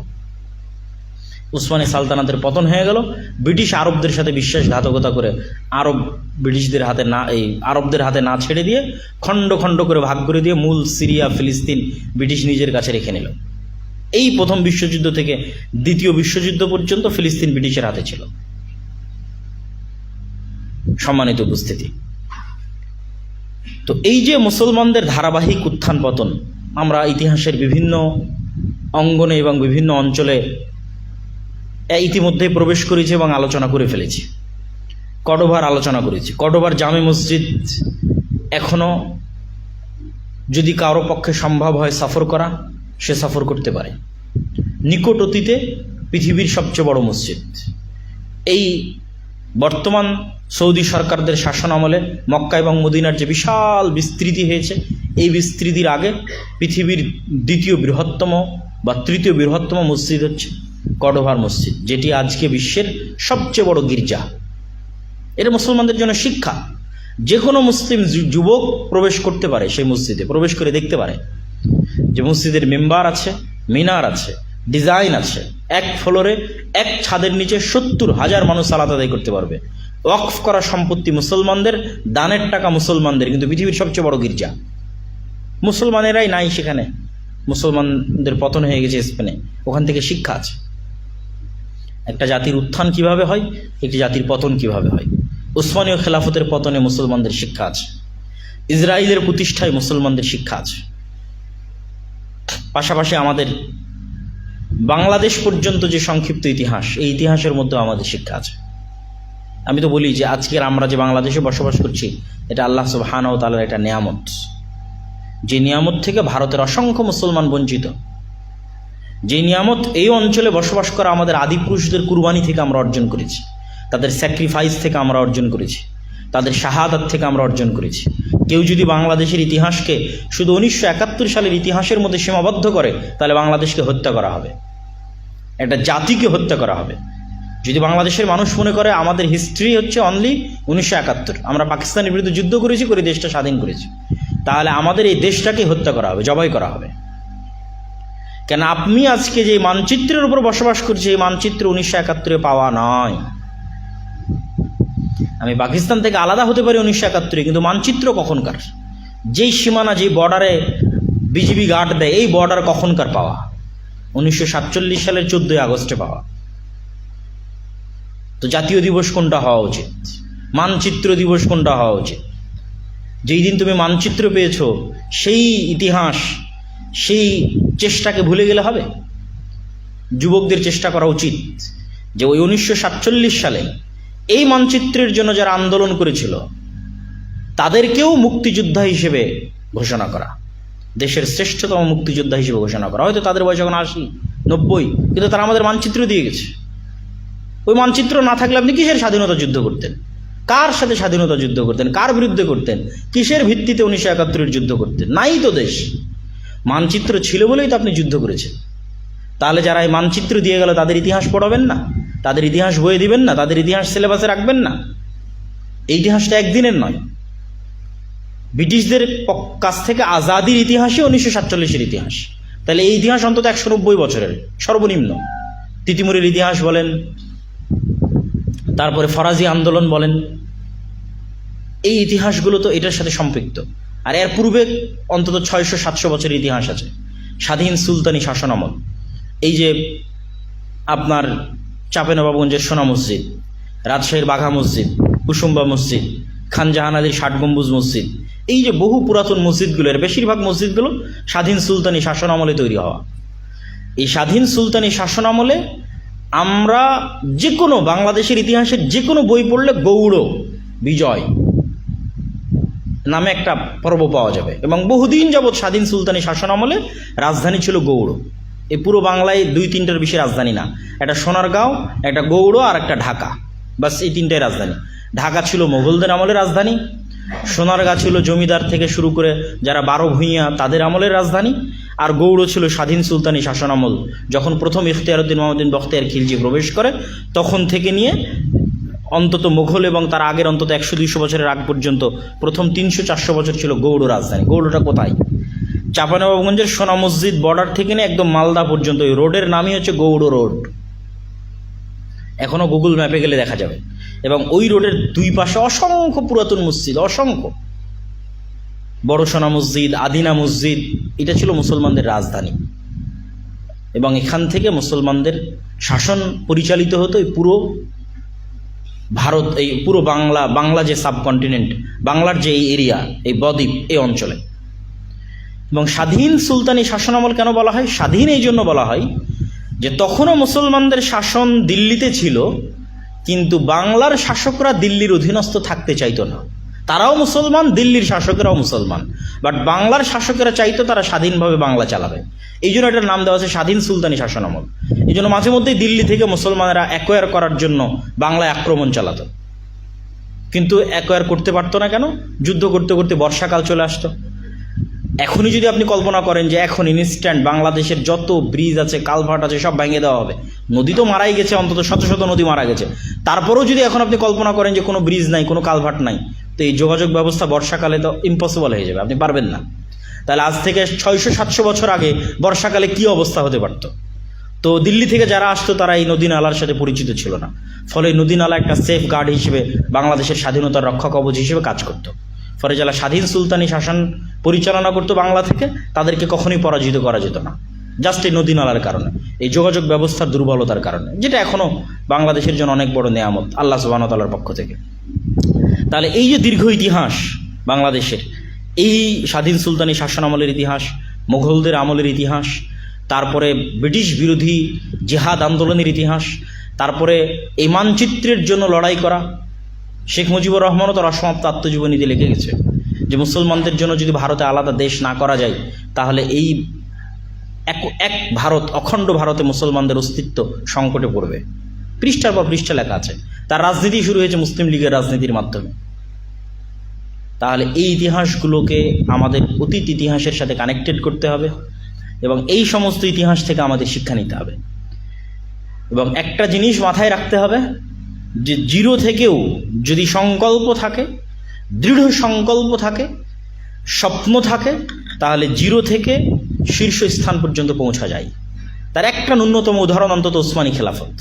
S1: উসমানী সালতানাতের পতন হয়ে গেল, ব্রিটিশ আরবদের সাথে বিশ্বাসঘাতকতা করে আরবদের হাতে না ছেড়ে দিয়ে খণ্ড খণ্ড করে ভাগ করে দিয়ে মূল সিরিয়া ফিলিস্তিন ব্রিটিশ নিজের কাছে রেখে নিল। এই প্রথম বিশ্বযুদ্ধ থেকে দ্বিতীয় বিশ্বযুদ্ধ পর্যন্ত ফিলিস্তিন ব্রিটিশের হাতে ছিল। সম্মানিত উপস্থিতি, তো এই যে মুসলমানদের ধারাবাহিক উত্থান পতন আমরা ইতিহাসের বিভিন্ন অঙ্গনে এবং বিভিন্ন অঞ্চলে ইতিমধ্যে প্রবেশ করেছি এবং আলোচনা করে ফেলেছি। কর্ডোবার আলোচনা করেছি। কর্ডোবার জামে মসজিদ এখনো যদি কারো পক্ষে সম্ভব হয় সফর করা, সে সফর করতে পারে। নিকট অতীতে পৃথিবীর সবচেয়ে বড় মসজিদ। এই বর্তমান সৌদি সরকারদের শাসন আমলে মক্কা এবং মদিনার যে বিশাল বিস্তৃতি হয়েছে, এই বিস্তৃতির আগে পৃথিবীর দ্বিতীয় বৃহত্তম বা তৃতীয় বৃহত্তম মসজিদ হচ্ছে কর্ডোবার মসজিদ, যেটি আজকে বিশ্বের সবচেয়ে বড় গির্জা। এটা মুসলমানদের জন্য শিক্ষা। যে কোনো মুসলিম যুবক প্রবেশ করতে পারে, সেই মসজিদে প্রবেশ করে দেখতে পারে যে মসজিদের মেম্বার আছে, মিনার আছে, ডিজাইন আছে। এক ফ্লোরে এক ছাদের নিচে 70,000 মানুষ সালাত আদায় করতে পারবে। ওয়াকফ করা সম্পত্তি মুসলমানদের, দানের টাকা মুসলমানদের, কিন্তু পৃথিবীর সবচেয়ে বড় গির্জা। মুসলমানেরাই নাই সেখানে, মুসলমানদের পতন হয়ে গেছে স্পেনে। ওখান থেকে শিক্ষা আছে একটা জাতির উত্থান কিভাবে হয়, একটি জাতির পতন কিভাবে হয়। উসমানীয় খেলাফতের পতনে মুসলমানদের শিক্ষা আছে, ইসরায়েলের প্রতিষ্ঠায় মুসলমানদের শিক্ষা আছে। পাশাপাশি আমাদের বাংলাদেশ পর্যন্ত যে সংক্ষিপ্ত ইতিহাস, এই ইতিহাসের মধ্যেও আমাদের শিক্ষা আছে। আমি তো বলি যে আজকের আমরা যে বাংলাদেশে বসবাস করছি, এটা আল্লাহ সুবহানাহু ওয়া তাআলার একটা নিয়ামত। যে নিয়ামত থেকে ভারতের অসংখ্য মুসলমান বঞ্চিত। যে নিয়ামত এই অঞ্চলে বসবাস করা আমাদের আদিপুরুষদের কুরবানি থেকে আমরা অর্জন করেছি, তাদের স্যাক্রিফাইস থেকে আমরা অর্জন করেছি, তাদের শাহাদাত থেকে আমরা অর্জন করেছি। কেউ যদি বাংলাদেশের ইতিহাসকে শুধু 1971 সালের ইতিহাসের মধ্যে সীমাবদ্ধ করে, তাহলে বাংলাদেশকে হত্যা করা হবে, একটা জাতিকে হত্যা করা হবে। যদি বাংলাদেশের মানুষ মনে করে আমাদের হিস্ট্রি হচ্ছে অনলি 1971, আমরা পাকিস্তানের বিরুদ্ধে যুদ্ধ করেছি, করে দেশটা স্বাধীন করেছি, তাহলে আমাদের এই দেশটাকে হত্যা করা হবে, জবাই করা হবে। কেন আপনি আজকে যে মানচিত্রের উপর বসবাস করছি, এই মানচিত্র 1971 পাওয়া নয়। আমি পাকিস্তান থেকে আলাদা হতে পারি 1971, কিন্তু মানচিত্র কখনকার, যেই সীমানা, যেই বর্ডারে বিজিবি গার্ড দেয়, এই বর্ডার কখনকার পাওয়া? 1947 সালের 14 আগস্টে পাওয়া। তো জাতীয় দিবস কোনটা হওয়া উচিত? মানচিত্র দিবস কোনটা হওয়া উচিত? যেই দিন তুমি মানচিত্র পেয়েছো, সেই ইতিহাস, সেই চেষ্টাকে ভুলে গেলে হবে? যুবকদের চেষ্টা করা উচিত যে ওই 1947 সালে এই মানচিত্রের জন্য যারা আন্দোলন করেছিল, তাদেরকেও মুক্তিযোদ্ধা হিসেবে ঘোষণা করা, দেশের শ্রেষ্ঠতম মুক্তিযোদ্ধা হিসেবে ঘোষণা করা। হয়তো তাদের বয়স এখন 80, 90, কিন্তু তারা আমাদের মানচিত্র দিয়ে গেছে। ওই মানচিত্র না থাকলে আপনি কিসের স্বাধীনতা যুদ্ধ করতেন? কার সাথে স্বাধীনতা যুদ্ধ করতেন? কার বিরুদ্ধে করতেন? কিসের ভিত্তিতে 1971 যুদ্ধ করতেন? নাই তো দেশ। মানচিত্র ছিল বলেই তো আপনি যুদ্ধ করেছেন। তাহলে যারা এই মানচিত্র দিয়ে গেল, তাদের ইতিহাস পড়াবেন না? তাদের ইতিহাস বইয়ে দিবেন না? তাদের ইতিহাস সিলেবাসে রাখবেন না? এই ইতিহাসটা একদিনের নয়। ব্রিটিশদের কাছ থেকে আজাদির ইতিহাসই 1947-এর ইতিহাস। তাহলে এই ইতিহাস অন্তত 190 বছরের সর্বনিম্ন। তিতিমুরের ইতিহাস বলেন, তারপরে ফরাজি আন্দোলন বলেন, এই ইতিহাসগুলো তো এটার সাথে সম্পৃক্ত। আর এর পূর্বে অন্তত 600-700 বছরের ইতিহাস আছে। স্বাধীন সুলতানি শাসনামল, এই যে আপনার চাঁপাইনবাবগঞ্জের সোনা মসজিদ, রাজশাহীর বাঘা মসজিদ, কুসুম্বা মসজিদ, খান জাহান আলীর 60 গম্বুজ মসজিদ, এই যে বহু পুরাতন মসজিদগুলো, এর বেশিরভাগ মসজিদগুলো স্বাধীন সুলতানি শাসন আমলে তৈরি হওয়া। এই স্বাধীন সুলতানি শাসন আমলে আমরা যে কোনো বাংলাদেশের ইতিহাসের যে কোনো বই পড়লে গৌড় বিজয় নামে একটা পর্ব পাওয়া যাবে। এবং বহুদিন যাবৎ স্বাধীন সুলতানি শাসন আমলে রাজধানী ছিল গৌড়। এই পুরো বাংলায় 2-3টার বেশি রাজধানী না, একটা সোনারগাঁও, একটা গৌড় আর একটা ঢাকা, বাস এই 3টাই রাজধানী। ঢাকা ছিল মোগলদের আমলের রাজধানী, সোনারগাঁ ছিল জমিদার থেকে শুরু করে যারা 12 ভূঁইয়া তাদের আমলের রাজধানী, আর গৌড় ছিল স্বাধীন সুলতানি শাসন আমল। যখন প্রথম ইখতিয়ারউদ্দিন মোহাম্মদ বখতিয়ার খিলজি প্রবেশ করে তখন থেকে নিয়ে অন্তত মুঘল এবং তার আগের অন্তত 100-200 বছরের আগ পর্যন্ত প্রথম 300-400 বছর ছিল গৌড় রাজধানী। গৌড়টা কোথায়? চাঁপানবাবগঞ্জের সোনা মসজিদ বর্ডার থেকে নিয়ে একদম মালদা পর্যন্ত ওই রোডের নামই হচ্ছে গৌড় রোড। এখনো গুগল ম্যাপে গেলে দেখা যাবে। এবং ওই রোডের দুই পাশে অসংখ্য পুরাতন মসজিদ, অসংখ্য বড় সোনা মসজিদ, আদিনা মসজিদ। এটা ছিল মুসলমানদের রাজধানী এবং এখান থেকে মুসলমানদের শাসন পরিচালিত হতো এই পুরো ভারত, এই পুরো বাংলা যে সাবকন্টিনেন্ট, বাংলার যে এই এরিয়া, এই বদ্বীপ, এই অঞ্চলে। এবং স্বাধীন সুলতানি শাসনামল কেন বলা হয়? স্বাধীন এই জন্য বলা হয় যে তখনও মুসলমানদের শাসন দিল্লিতে ছিল, কিন্তু বাংলার শাসকরা দিল্লির অধীনস্থ থাকতে চাইতো না। তারাও মুসলমান, দিল্লির শাসকেরাও মুসলমান, বাট বাংলার শাসকেরা চাইতো তারা স্বাধীনভাবে বাংলা চালাবে। এই জন্য এটার নাম দেওয়া আছে স্বাধীন সুলতানি শাসনামল। এই জন্য মাঝে মধ্যেই দিল্লি থেকে মুসলমানেরা অ্যাকোয়ার করার জন্য বাংলায় আক্রমণ চালাতো, কিন্তু অ্যাকোয়ার করতে পারতো না। কেন? যুদ্ধ করতে করতে বর্ষাকাল চলে আসতো। এখনই যদি আপনি কল্পনা করেন যে এখন ইনস্ট্যান্ট বাংলাদেশের যত ব্রিজ আছে, কালভার্ট আছে, সব ভেঙে দেওয়া হবে। নদী তো মারাই গেছে, অন্তত শত শত নদী মারা গেছে। তারপরেও যদি এখন আপনি কল্পনা করেন যে কোনো ব্রিজ নাই, কোনো কালভার্ট নাই, তো এই যোগাযোগ ব্যবস্থা বর্ষাকালে তো ইম্পসিবল হয়ে যাবে, আপনি পারবেন না। তাহলে আজ থেকে 600-700 বছর আগে বর্ষাকালে কি অবস্থা হতে পারত? তো দিল্লি থেকে যারা আসতো তারা এই নদী নালার সাথে পরিচিত ছিল না, ফলে নদী নালা একটা সেফ গার্ড হিসেবে, বাংলাদেশের স্বাধীনতার রক্ষা কবচ হিসেবে কাজ করত। ফলে যারা স্বাধীন সুলতানি শাসন পরিচালনা করতো বাংলা থেকে, তাদেরকে কখনোই পরাজিত করা যেত না, জাস্ট এই নদী নালার কারণে, এই যোগাযোগ ব্যবস্থার দুর্বলতার কারণে, যেটা এখনও বাংলাদেশের জন্য অনেক বড় নেয়ামত আল্লাহ সুবহানাহু ওয়া তাআলার পক্ষ থেকে। তাহলে এই যে দীর্ঘ ইতিহাস বাংলাদেশের, এই স্বাধীন সুলতানি শাসন আমলের ইতিহাস, মুঘলদের আমলের ইতিহাস, তারপরে ব্রিটিশ বিরোধী জিহাদ আন্দোলনের ইতিহাস, তারপরে এই মানচিত্রের জন্য লড়াই করা। শেখ মুজিবুর রহমানও তার অসমাপ্ত আত্মজীবনীতে লিখে গেছে যে মুসলমানদের জন্য যদি ভারতে আলাদা দেশ না করা যায়, তাহলে এই এক ভারত, অখণ্ড ভারতে মুসলমানদের অস্তিত্ব সংকটে পড়বে। পৃষ্ঠার পর পৃষ্ঠা লেখা আছে। তার রাজনীতি শুরু হয়েছে মুসলিম লীগের রাজনীতির মাধ্যমে। তাহলে এই ইতিহাসগুলোকে আমাদের অতীত ইতিহাসের সাথে কানেক্টেড করতে হবে এবং এই সমস্ত ইতিহাস থেকে আমাদের শিক্ষা নিতে হবে। এবং একটা জিনিস মাথায় রাখতে হবে যে জিরো থেকেও যদি সংকল্প থাকে, দৃঢ় সংকল্প থাকে, স্বপ্ন থাকে, তাহলে জিরো থেকে শীর্ষ স্থান পর্যন্ত পৌঁছা যায়। তার একটা ন্যূনতম উদাহরণ অন্তত ওসমানী খেলাফত।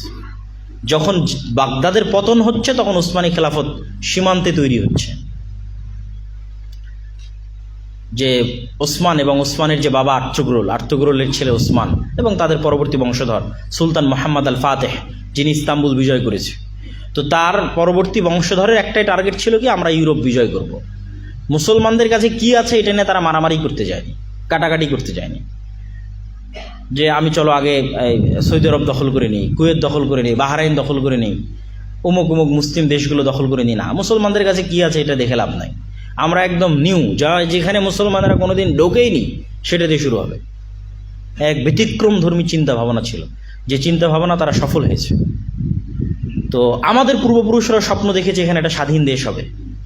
S1: যখন বাগদাদের পতন হচ্ছে তখন ওসমানী খেলাফত সীমান্তে তৈরি হচ্ছে। যে ওসমান এবং ওসমানের যে বাবা আর্তুগরুলের ছেলে ওসমান এবং তাদের পরবর্তী বংশধর সুলতান মোহাম্মদ আল ফাতেহ, যিনি ইস্তাম্বুল বিজয় করেছে, তো তার পরবর্তী বংশধরের একটাই টার্গেট ছিল কি, আমরা ইউরোপ বিজয় করব। মুসলমানদের কাছে কি আছে এটা নিয়ে তারা মারামারি করতে যায়নি, কাটাকাটি করতে যায়নি যে আমি চলো আগে সৌদি আরব দখল করে নিই, কুয়েত দখল করে নিই, বাহরাইন দখল করে নিই, অমুক অমুক মুসলিম দেশগুলো দখল করে নিই। না, মুসলমানদের কাছে কি আছে এটা দেখে লাভ নাই। আমরা একদম নিউ, যেখানে মুসলমানেরা কোনোদিন ঢোকেইনি সেটা দিয়ে শুরু হবে। এক ব্যতিক্রম ধর্মী চিন্তা ভাবনা ছিল, যে চিন্তা ভাবনা তারা সফল হয়েছে। তো আমাদের পূর্বপুরুষরা স্বপ্ন দেখেছে এখানে একটা স্বাধীন দেশ হবে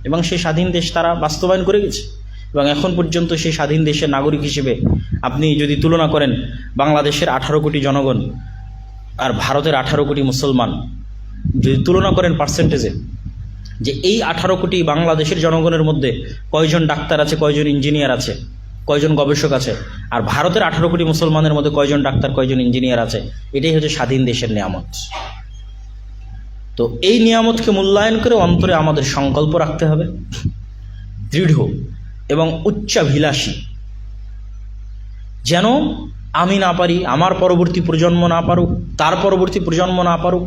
S1: এবং সেই স্বাধীন দেশ তারা বাস্তবায়ন করে গেছে। এবং এখন পর্যন্ত সেই স্বাধীন দেশের নাগরিক হিসেবে আপনি যদি তুলনা করেন বাংলাদেশের 18 কোটি জনগণ আর ভারতের 18 কোটি মুসলমান, যদি তুলনা করেন পার্সেন্টেজে, যে এই 18 কোটি বাংলাদেশের জনগণের মধ্যে কয়জন ডাক্তার আছে, কয়জন ইঞ্জিনিয়ার আছে, কয়জন গবেষক আছে, আর ভারতের 18 কোটি মুসলমানের মধ্যে কয়জন ডাক্তার, কয়জন ইঞ্জিনিয়ার আছে, এটাই হচ্ছে স্বাধীন দেশের নিয়ামত। তো এই নিয়ামতকে মূল্যায়ন করে অন্তরে আমাদের সংকল্প রাখতে হবে দৃঢ় এবং উচ্চাভিলাষী, যেন আমি না পারি, আমার পরবর্তী প্রজন্ম না পারুক, তার পরবর্তী প্রজন্ম না পারুক,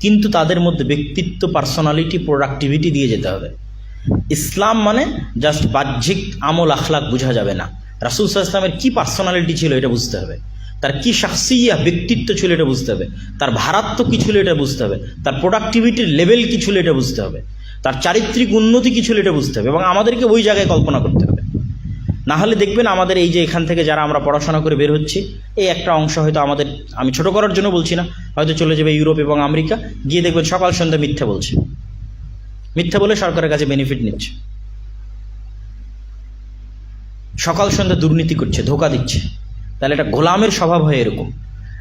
S1: কিন্তু তাদের মধ্যে ব্যক্তিত্ব, পার্সোনালিটি, প্রোডাক্টিভিটি দিয়ে যেতে হবে। ইসলাম মানে জাস্ট বাহ্যিক আমল আখলাক বোঝা যাবে না। রাসূল সাল্লাল্লাহু আলাইহি ওয়াসাল্লামের কী পার্সোনালিটি ছিল এটা বুঝতে হবে, তার কী শাখসিয়া ব্যক্তিত্ব ছিল এটা বুঝতে হবে, তার ভারাত্ম কী ছিল এটা বুঝতে হবে, তার প্রোডাক্টিভিটির লেভেল কী ছিল এটা বুঝতে হবে, তার চারিত্রিক উন্নতি কী ছিল এটা বুঝতে হবে এবং আমাদেরকে ওই জায়গায় কল্পনা করতে হবে। না হলে দেখবেন আমাদের এই যে এখান থেকে যারা আমরা পড়াশোনা করে বের হচ্ছি, এই একটা অংশ হয়তো আমাদের, আমি ছোট করার জন্য বলছি না, হয়তো চলে যাবে ইউরোপ এবং আমেরিকা, গিয়ে দেখবেন সকাল সন্ধ্যা মিথ্যা বলছে, মিথ্যা বলে সরকারের কাছে বেনিফিট নিচ্ছে। সকাল সন্ধ্যা দুর্নীতি করছে, ধোঁকা দিচ্ছে, তাহলে এটা গোলামের স্বভাব হয় এরকম।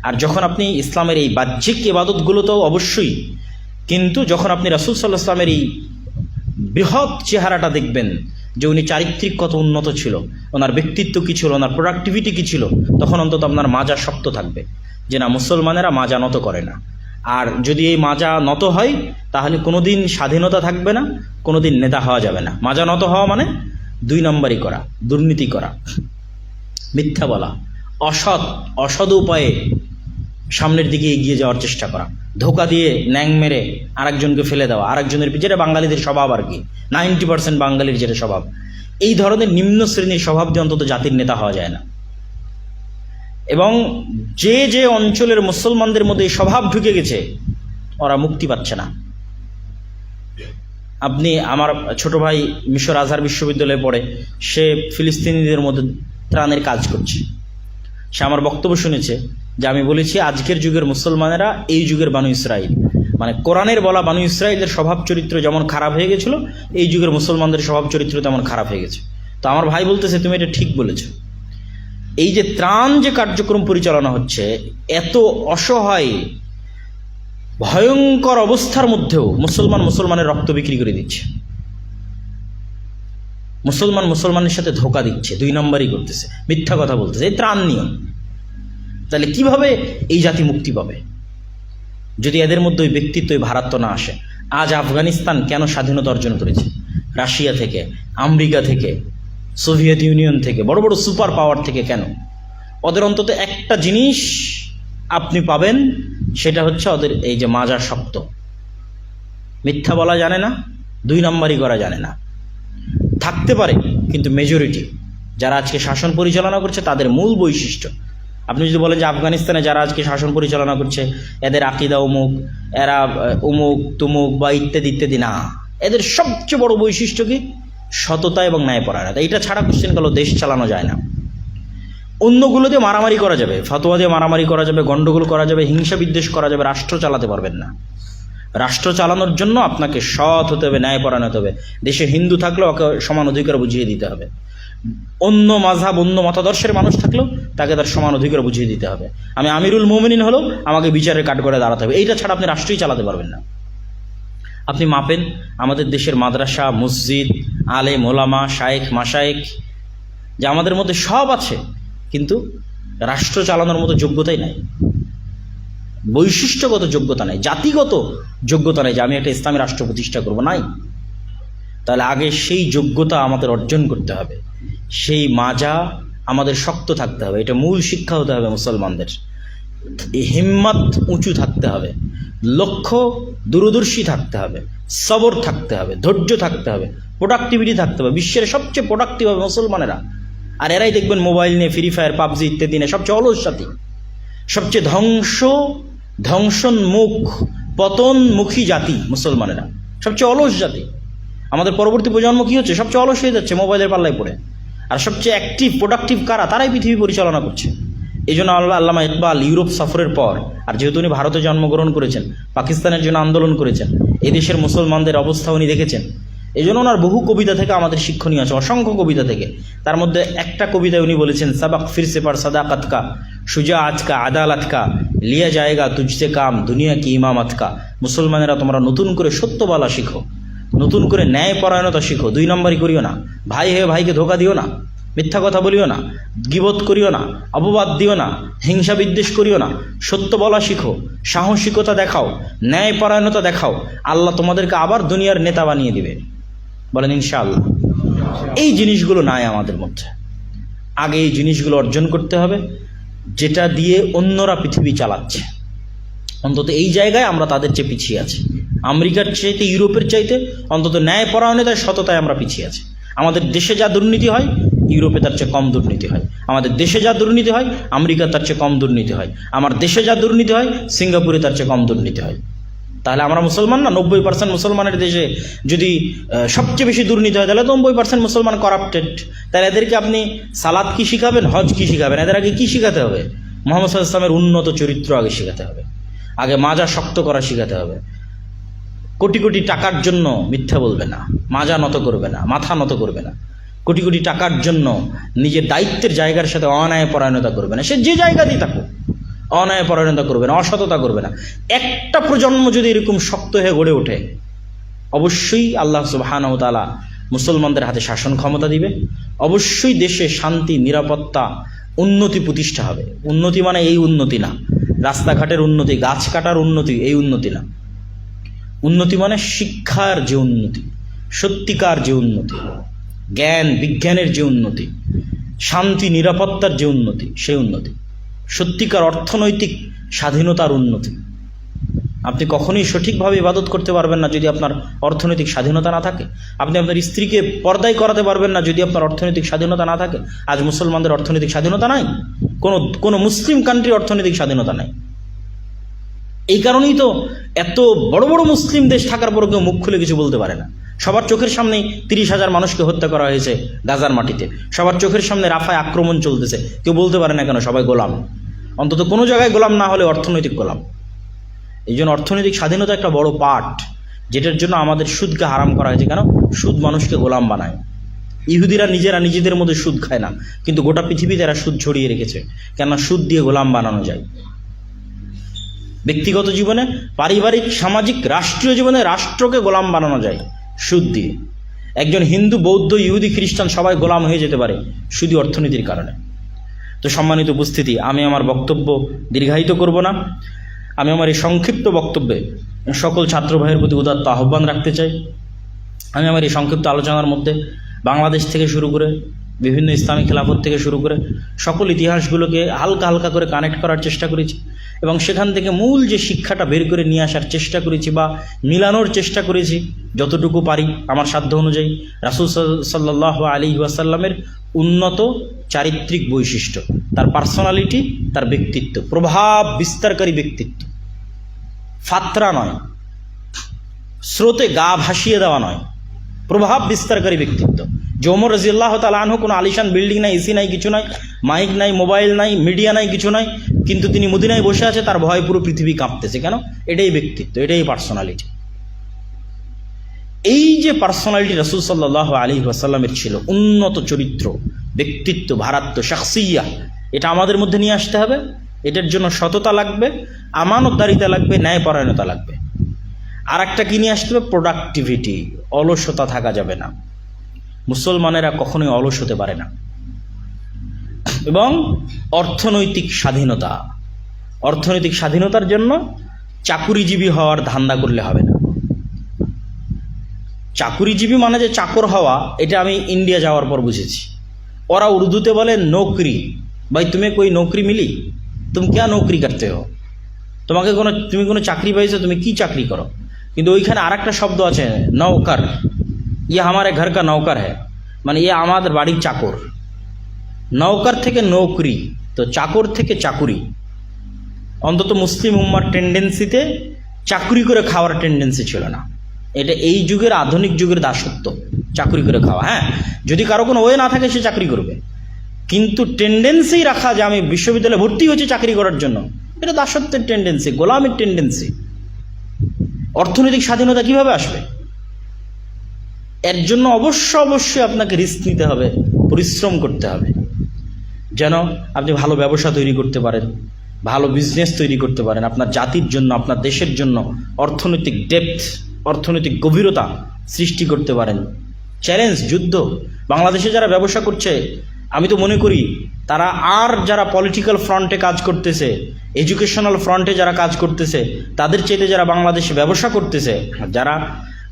S1: আর যখন আপনি ইসলামের এই বাহ্যিক ইবাদতগুলো তো অবশ্যই, কিন্তু যখন আপনি রাসূল সাল্লাল্লাহু আলাইহি ওয়াসাল্লামের এই বৃহৎ চেহারাটা দেখবেন, যে উনি চারিত্রিক কত উন্নত ছিল, ওনার ব্যক্তিত্ব কী ছিল, ওনার প্রোডাক্টিভিটি কী ছিল, তখন অন্তত আপনার মাজা শক্ত থাকবে যে না, মুসলমানেরা মাজা নত করে না। আর যদি এই মাজা নত হয় তাহলে কোনোদিন স্বাধীনতা থাকবে না, কোনোদিন নেতা হওয়া যাবে না। মাজা নত হওয়া মানে 2 নম্বরই করা, দুর্নীতি করা, মিথ্যা বলা, অসৎ উপায়ে সামনের দিকে এগিয়ে যাওয়ার চেষ্টা করা, ধোকা দিয়ে ন্যাং মেরে আরেকজনকে ফেলে দেওয়া, আরেকজনের, যেটা বাঙালিদের স্বভাব আর কি, 90% বাঙালির যেটা স্বভাব, এই ধরনের নিম্ন শ্রেণীর স্বভাব দিয়ে অন্তত জাতির নেতা হওয়া যায় না। এবং যে যে অঞ্চলের মুসলমানদের মধ্যে এই স্বভাব ঢুকে গেছে, ওরা মুক্তি পাচ্ছে না। আপনি, আমার ছোট ভাই মিশর আজহার বিশ্ববিদ্যালয়ে পড়ে, সে ফিলিস্তিনিদের মধ্যে ত্রাণের কাজ করছে। সে আমার বক্তব্য শুনেছে যে আমি বলেছি আজকের যুগের মুসলমানেরা এই যুগের বানু ইসরাইল, মানে কোরআনের বলা বানু ইসরাইলের স্বভাব চরিত্র যেমন খারাপ হয়ে গেছিল, এই যুগের মুসলমানদের স্বভাব চরিত্র তেমন খারাপ হয়ে গেছে। তো আমার ভাই বলতেছে তুমি এটা ঠিক বলেছো। এই যে ত্রাণ যে কার্যক্রম পরিচালনা হচ্ছে, এত অসহায় ভয়ঙ্কর অবস্থার মধ্যেও মুসলমানের রক্ত বিক্রি করে দিচ্ছে, মুসলমানের সাথে ধোকা দিচ্ছে, 2 নম্বরই করতেছে, মিথ্যা কথা বলতেছে, এই ত্রাণ নিয়ম। তাহলে কিভাবে এই জাতি মুক্তি পাবে যদি এদের মধ্যে ওই ব্যক্তিত্ব, ওই ভারাত্ম না আসে? আজ আফগানিস্তান কেন স্বাধীনতা অর্জন করেছে? রাশিয়া থেকে, আমেরিকা থেকে, সোভিয়েত ইউনিয়ন থেকে, বড় বড় সুপার পাওয়ার থেকে। কেন? ওদের অন্তত একটা জিনিস আপনি পাবেন, সেটা হচ্ছে ওদের এই যে মাজা শক্ত, মিথ্যা বলা জানে না, 2 নম্বরই করা জানে না। থাকতে পারে, কিন্তু মেজরিটি যারা আজকে শাসন পরিচালনা করছে তাদের মূল বৈশিষ্ট্য, আপনি যদি বলেন যে আফগানিস্তানে যারা আজকে শাসন পরিচালনা করছে এদের আকিদা অমুক, এরা অমুক তুমুক বা ইত্যাদি ইত্যাদি, না, এদের সবচেয়ে বড় বৈশিষ্ট্য কি? সততা এবং ন্যায়পরায়ণতা। এটা ছাড়া কোশ্চেন কালো দেশ চালানো যায় না। অন্যগুলো দিয়ে মারামারি করা যাবে, ফতোয়া দিয়ে মারামারি করা যাবে, গন্ডগোল করা যাবে, হিংসা বিদ্বেষ করা যাবে, রাষ্ট্র চালাতে পারবেন না। রাষ্ট্র চালানোর জন্য আপনাকে সৎ হতে হবে, ন্যায়পরায়ণ হতে হবে। দেশে হিন্দু থাকলেও ওকে সমান অধিকার বুঝিয়ে দিতে হবে, অন্য মাযহাব, অন্য মতাদর্শের মানুষ থাকলেও তাকে তার সমান অধিকার বুঝিয়ে দিতে হবে। আমি আমিরুল মুমিনিন হলেও আমাকে বিচারের কাঠগড়ায় দাঁড়াতে হবে। এইটা ছাড়া আপনি রাষ্ট্রই চালাতে পারবেন না। আপনি মাপেন আমাদের দেশের মাদ্রাসা, মসজিদ, আলেম, ওলামা, শায়েখ, মাশায়েখ, যে আমাদের মধ্যে সব আছে, কিন্তু রাষ্ট্র চালানোর মতো যোগ্যতাই নাই, বৈশিষ্ট্যগত যোগ্যতা নাই, জাতিগত যোগ্যতা নাই যে আমি একটা ইসলামী রাষ্ট্র প্রতিষ্ঠা করব, নাই। তাহলে আগে সেই যোগ্যতা আমাদের অর্জন করতে হবে, সেই মাজা আমাদের শক্ত থাকতে হবে। এটা মূল শিক্ষা হতে হবে মুসলমানদের। হিম্মত উঁচু থাকতে হবে, লক্ষ্য দূরদর্শী থাকতে হবে, সবর থাকতে হবে, ধৈর্য থাকতে হবে, প্রোডাক্টিভিটি থাকতে হবে। বিশ্বের সবচেয়ে প্রোডাক্টিভ হবে মুসলমানেরা, আর এরাই দেখবেন মোবাইল নিয়ে, ফ্রি ফায়ার, পাবজি ইত্যাদি নিয়ে সবচেয়ে অলস জাতি, সবচেয়ে ধ্বংসন্মুখ, পতনমুখী জাতি মুসলমানেরা, সবচেয়ে অলস জাতি। আমাদের পরবর্তী প্রজন্ম কী হচ্ছে? সবচেয়ে অলস হয়ে যাচ্ছে মোবাইলের পাল্লায় পড়ে। আর সবচেয়ে অ্যাক্টিভ, প্রোডাক্টিভ কারা? তারাই পৃথিবী পরিচালনা করছে। এই জন্য আল্লামা ইকবাল ইউরোপ সফরের পর, আর যেহেতু উনি ভারতে জন্মগ্রহণ করেছেন, পাকিস্তানের জন্য আন্দোলন করেছেন, এদেশের মুসলমানদের অবস্থা উনি দেখেছেন, এই জন্য ওনার বহু কবিতা থেকে আমাদের শিক্ষণীয় আছে, অসংখ্য কবিতা থেকে। তার মধ্যে একটা কবিতায় উনি বলেছেন, সাবাক ফিরসে পর সাদাকাত কা, শুজাআত কা, আদালত কা, লিয়া জায়েগা তুঝসে কাম, দুনিয়া কি ইমামত কা। মুসলমানেরা তোমরা নতুন করে সত্য বলা শিখো, নতুন করে ন্যায়পরায়ণতা শিখো, 2 নম্বরই করিও না, ভাই হয়ে ভাইকে ধোকা দিও না, মিথ্যা কথা বলিও না, গীবত করিও না, অপবাদ দিও না, হিংসা বিদ্বেষ করিও না, সত্য বলা শিখো, সাহসিকতা দেখাও, ন্যায়পরায়ণতা দেখাও, আল্লাহ তোমাদেরকে আবার দুনিয়ার নেতা বানিয়ে দিবে। বলেন ইনশাআল্লাহ। এই জিনিসগুলো নাই আমাদের মধ্যে। আগে এই জিনিসগুলো অর্জন করতে হবে, যেটা দিয়ে অন্যরা পৃথিবী চালাচ্ছে। অন্তত এই জায়গায় আমরা তাদের চেয়ে পিছিয়ে আছি। আমেরিকার চাইতে, ইউরোপের চাইতে অন্তত ন্যায়পরায়ণতায়, সততায় আমরা পিছিয়ে আছি। আমাদের দেশে যা দুর্নীতি হয়, ইউরোপে তার চেয়ে কম দুর্নীতি হয়। আমাদের দেশে যা দুর্নীতি হয়, আমেরিকা তার চেয়ে কম দুর্নীতি হয়। আমার দেশে যা দুর্নীতি হয়, সিঙ্গাপুরে তার চেয়ে কম দুর্নীতি হয়। তাহলে আমরা মুসলমান না? 90% মুসলমানের দেশে যদি সবচেয়ে বেশি দুর্নীতি হয়, তাহলে 90% মুসলমান করাপ্টেড। তাহলে এদেরকে আপনি সালাত কি শিখাবেন, হজ কি শিখাবেন? এদের আগে কি শিখাতে হবে? মুহাম্মদ সাল্লাল্লাহু আলাইহি ওয়াসাল্লামের উন্নত চরিত্র আগে শিখাতে হবে, আগে মাজা শক্ত করা শিখাতে হবে। কোটি কোটি টাকার জন্য মিথ্যা বলবে না, মাজা নত করবে না, মাথা নত করবে না। কোটি কোটি টাকার জন্য নিজের দায়িত্বের জায়গার সাথে অন্যায় পরায়ণতা করবে না। সে যে জায়গাতেই থাকুক অন্যায় পরায়ণতা করবে না, অসততা করবে না। একটা প্রজন্ম যদি এরকম শক্ত হয়ে গড়ে ওঠে, অবশ্যই আল্লাহ সুবহানাহু ওয়া তাআলা মুসলমানদের হাতে শাসন ক্ষমতা দিবে। অবশ্যই দেশে শান্তি, নিরাপত্তা, উন্নতি প্রতিষ্ঠা হবে। উন্নতি মানে এই উন্নতি না, রাস্তাঘাটের উন্নতি, গাছ কাটার উন্নতি, এই উন্নতি না। উন্নতি মানে শিক্ষার যে উন্নতি, সত্যিকার যে উন্নতি, জ্ঞান বিজ্ঞানের যে উন্নতি, শান্তি নিরাপত্তার যে উন্নতি, সেই উন্নতি, সত্যিকার অর্থনৈতিক স্বাধীনতার উন্নতি। আপনি কখনোই সঠিকভাবে ইবাদত করতে পারবেন না যদি আপনার অর্থনৈতিক স্বাধীনতা না থাকে। আপনি আপনার স্ত্রীকে পর্দায় করাতে পারবেন না যদি আপনার অর্থনৈতিক স্বাধীনতা না থাকে। আজ মুসলমানদের অর্থনৈতিক স্বাধীনতা নাই, কোনো মুসলিম কান্ট্রির অর্থনৈতিক স্বাধীনতা নাই। এই কারণেই তো এত বড় বড় মুসলিম দেশ থাকার পরও কেউ মুখ খুলে কিছু বলতে পারে না। সবার চোখের সামনেই 30,000 মানুষকে হত্যা করা হয়েছে গাজার মাটিতে, সবার চোখের সামনে রাফায় আক্রমণ চলতেছে, কেউ বলতে পারে না কেন সবাই গোলাম। অন্তত কোনো জায়গায় গোলাম না হলে অর্থনৈতিক গোলাম। এই জন্য অর্থনৈতিক স্বাধীনতা একটা বড় পার্ট, যেটার জন্য আমাদের সুদকে হারাম করা হয়েছে। কেন? সুদ মানুষকে গোলাম বানায়। ইহুদিরা নিজেদের মধ্যে সুদ খায় না, কিন্তু গোটা পৃথিবীতে এরা সুদ ছড়িয়ে রেখেছে, কেননা সুদ দিয়ে গোলাম বানানো যায়। ব্যক্তিগত জীবনে, পারিবারিক, সামাজিক, রাষ্ট্রীয় জীবনে রাষ্ট্রকে গোলাম বানানো যায় সুদ দিয়ে। একজন হিন্দু, বৌদ্ধ, ইহুদি, খ্রিস্টান সবাই গোলাম হয়ে যেতে পারে শুধু অর্থনীতির কারণে। তো সম্মানিত উপস্থিতি, আমি আমার বক্তব্য দীর্ঘায়িত করব না। আমি আমার এই সংক্ষিপ্ত বক্তব্যে সকল ছাত্র ভাইয়ের প্রতি উদাত্ত আহ্বান রাখতে চাই। আমি আমার এই সংক্ষিপ্ত আলোচনার মধ্যে বাংলাদেশ থেকে শুরু করে বিভিন্ন ইসলামী খেলাফত থেকে শুরু করে সকল ইতিহাসগুলোকে হালকা হালকা করে কানেক্ট করার চেষ্টা করেছি এবং সেখান থেকে মূল যে শিক্ষাটা বের করে নিয়ে আসার চেষ্টা করেছি বা মিলানোর চেষ্টা করেছি যতটুকু পারি আমার সাধ্য অনুযায়ী। রাসূল সাল্লাল্লাহু আলাইহি ওয়াসাল্লামের উন্নত চারিত্রিক বৈশিষ্ট্য, তার পার্সোনালিটি, তার ব্যক্তিত্ব, প্রভাব বিস্তারকারী ব্যক্তিত্ব, ফাত্রা নয়, স্রোতে গা ভাসিয়ে দেওয়া নয়, প্রভাব বিস্তারকারী ব্যক্তিত্ব। যে ওমর রাদিয়াল্লাহু তাআলা আনহু কোনো আলিশান বিল্ডিং নাই, এসি নাই, কিছু নাই, মাইক নাই, মোবাইল নাই, মিডিয়া নাই, কিছু নাই, কিন্তু তিনি মদিনায় বসে আছে, তার ভয়ে পুরো পৃথিবী কাঁপতেছে। কেন? এটাই ব্যক্তিত্ব, এটাই পার্সোনালিটি। এই যে পার্সোনালিটি রাসূল সাল্লাল্লাহু আলাইহি ওয়াসাল্লামের ছিল, উন্নত চরিত্র, ব্যক্তিত্ব, ভারাত্ম, শাখসিয়া, এটা আমাদের মধ্যে নিয়ে আসতে হবে। এটার জন্য সততা লাগবে, আমানতদারিতা লাগবে, ন্যায়পরায়ণতা লাগবে। আর একটা কি নিয়ে আসতে হবে? প্রোডাক্টিভিটি, অলসতা থাকা যাবে না। মুসলমানেরা কখনোই অলস হতে পারে না। এবং অর্থনৈতিক স্বাধীনতা, অর্থনৈতিক স্বাধীনতার জন্য চাকুরিজীবী হওয়ার ধান্দা করলে হবে না। চাকুরিজীবী মানে যে চাকর হওয়া, এটা আমি ইন্ডিয়া যাওয়ার পর বুঝেছি। ওরা উর্দুতে বলে নৌকরি। ভাই তুমি কোই নৌকরি মিলি, তুমি ক্যা নৌকরি করতে হো, তুমি কোনো চাকরি পাইছো, তুমি কি চাকরি করো। কিন্তু ওইখানে আর একটা শব্দ আছে নৌকার, ইয়ে আমারে ঘর কা নৌকার হ্যাঁ, মানে ইয়ে আমাদের বাড়ির চাকর। নৌকার থেকে নৌকরি, তো চাকর থেকে চাকুরি। অন্তত মুসলিম উম্মার টেন্ডেন্সিতে চাকরি করে খাওয়ার টেন্ডেন্সি ছিল না। এটা এই যুগের, আধুনিক যুগের দাসত্ব, চাকরি করে খাওয়া। হ্যাঁ, যদি কারো কোনো ওয়ে না থাকে সে চাকরি করবে, কিন্তু টেন্ডেন্সি রাখা যে আমি বিশ্ববিদ্যালয়ে ভর্তি হয়েছি চাকরি করার জন্য, এটা দাসত্বের টেন্ডেন্সি, গোলামির টেন্ডেন্সি। অর্থনৈতিক স্বাধীনতা কিভাবে আসবে? এর জন্য অবশ্যই আপনাকে রিস্ক নিতে হবে, পরিশ্রম করতে হবে, যেন আপনি ভালো ব্যবসা তৈরি করতে পারেন, ভালো বিজনেস তৈরি করতে পারেন, আপনার জাতির জন্য, আপনার দেশের জন্য অর্থনৈতিক ডেপথ, অর্থনৈতিক গভীরতা সৃষ্টি করতে পারেন। চ্যালেঞ্জ, যুদ্ধ। বাংলাদেশে যারা ব্যবসা করছে, আমি তো মনে করি তারা আর যারা পলিটিক্যাল ফ্রন্টে কাজ করতেছে, এডুকেশনাল ফ্রন্টে যারা কাজ করতেছে, তাদের চাইতে যারা বাংলাদেশে ব্যবসা করতেছে, যারা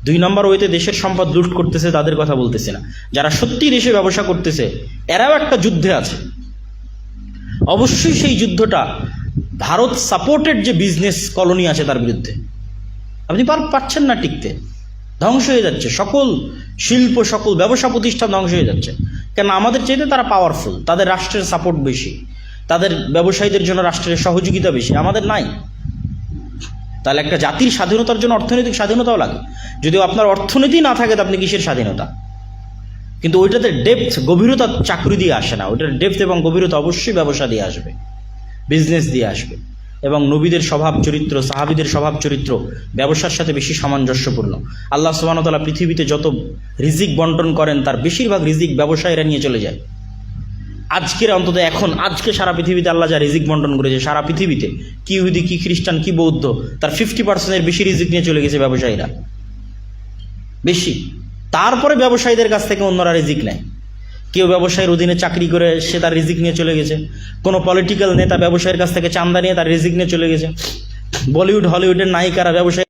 S1: 2 নম্বর ওয়েতে দেশের সম্পদ লুট করতেছে, তাদের কথা বলতেছে না, যারা সত্যি দেশে ব্যবসা করতেছে, এরাও একটা যুদ্ধে আছে। অবশ্যই সেই যুদ্ধটা ভারত সাপোর্টেড যে বিজনেস কলোনি আছে তার বিরুদ্ধে। আপনি পাচ্ছেন না টিকতে, ধ্বংস হয়ে যাচ্ছে সকল শিল্প, সকল ব্যবসা প্রতিষ্ঠান ধ্বংস হয়ে যাচ্ছে। কেন? আমাদের চাইতে তারা পাওয়ারফুল, তাদের রাষ্ট্রের সাপোর্ট বেশি, তাদের ব্যবসায়ীদের জন্য রাষ্ট্রের সহযোগিতা বেশি, আমাদের নাই। তাহলে একটা জাতির স্বাধীনতার জন্য অর্থনৈতিক স্বাধীনতাও লাগে। যদিও আপনার অর্থনীতি না থাকে, আপনি কিসের স্বাধীনতা? কিন্তু ওইটাতে ডেপথ, গভীরতা চাকরি দিয়ে আসে না। ওইটার ডেপথ এবং গভীরতা অবশ্যই ব্যবসা দিয়ে আসবে, বিজনেস দিয়ে আসবে। এবং নবীদের স্বভাব চরিত্র, সাহাবীদের স্বভাব চরিত্র ব্যবসার সাথে বেশি সামঞ্জস্যপূর্ণ। আল্লাহ সুবহানাহু ওয়া তাআলা পৃথিবীতে যত রিজিক বন্টন করেন তার বেশিরভাগ রিজিক ব্যবসায়ীরা নিয়ে চলে যায়। আজকের অন্তত আজকে সারা পৃথিবীতে আল্লাহ যা রিজিক বন্টন করেছে, সারা পৃথিবীতে কি ইহুদি, কি খ্রিস্টান, কি বৌদ্ধ, তার 50%-এর বেশি রিজিক নিয়ে চলে গেছে ব্যবসায়ীরা, বেশি। তারপরে ব্যবসায়ীদের কাছ থেকে অন্যরা রিজিক নেয়। কেউ ব্যবসায়ীর অধীনে চাকরি করে সে তার রিজিক নিয়ে চলে গেছে, কোনো পলিটিক্যাল নেতা ব্যবসায়ীর কাছ থেকে চাঁদা নিয়ে তার রিজিক নিয়ে চলে গেছে, বলিউড হলিউডের নায়িকারা ব্যবসায়ী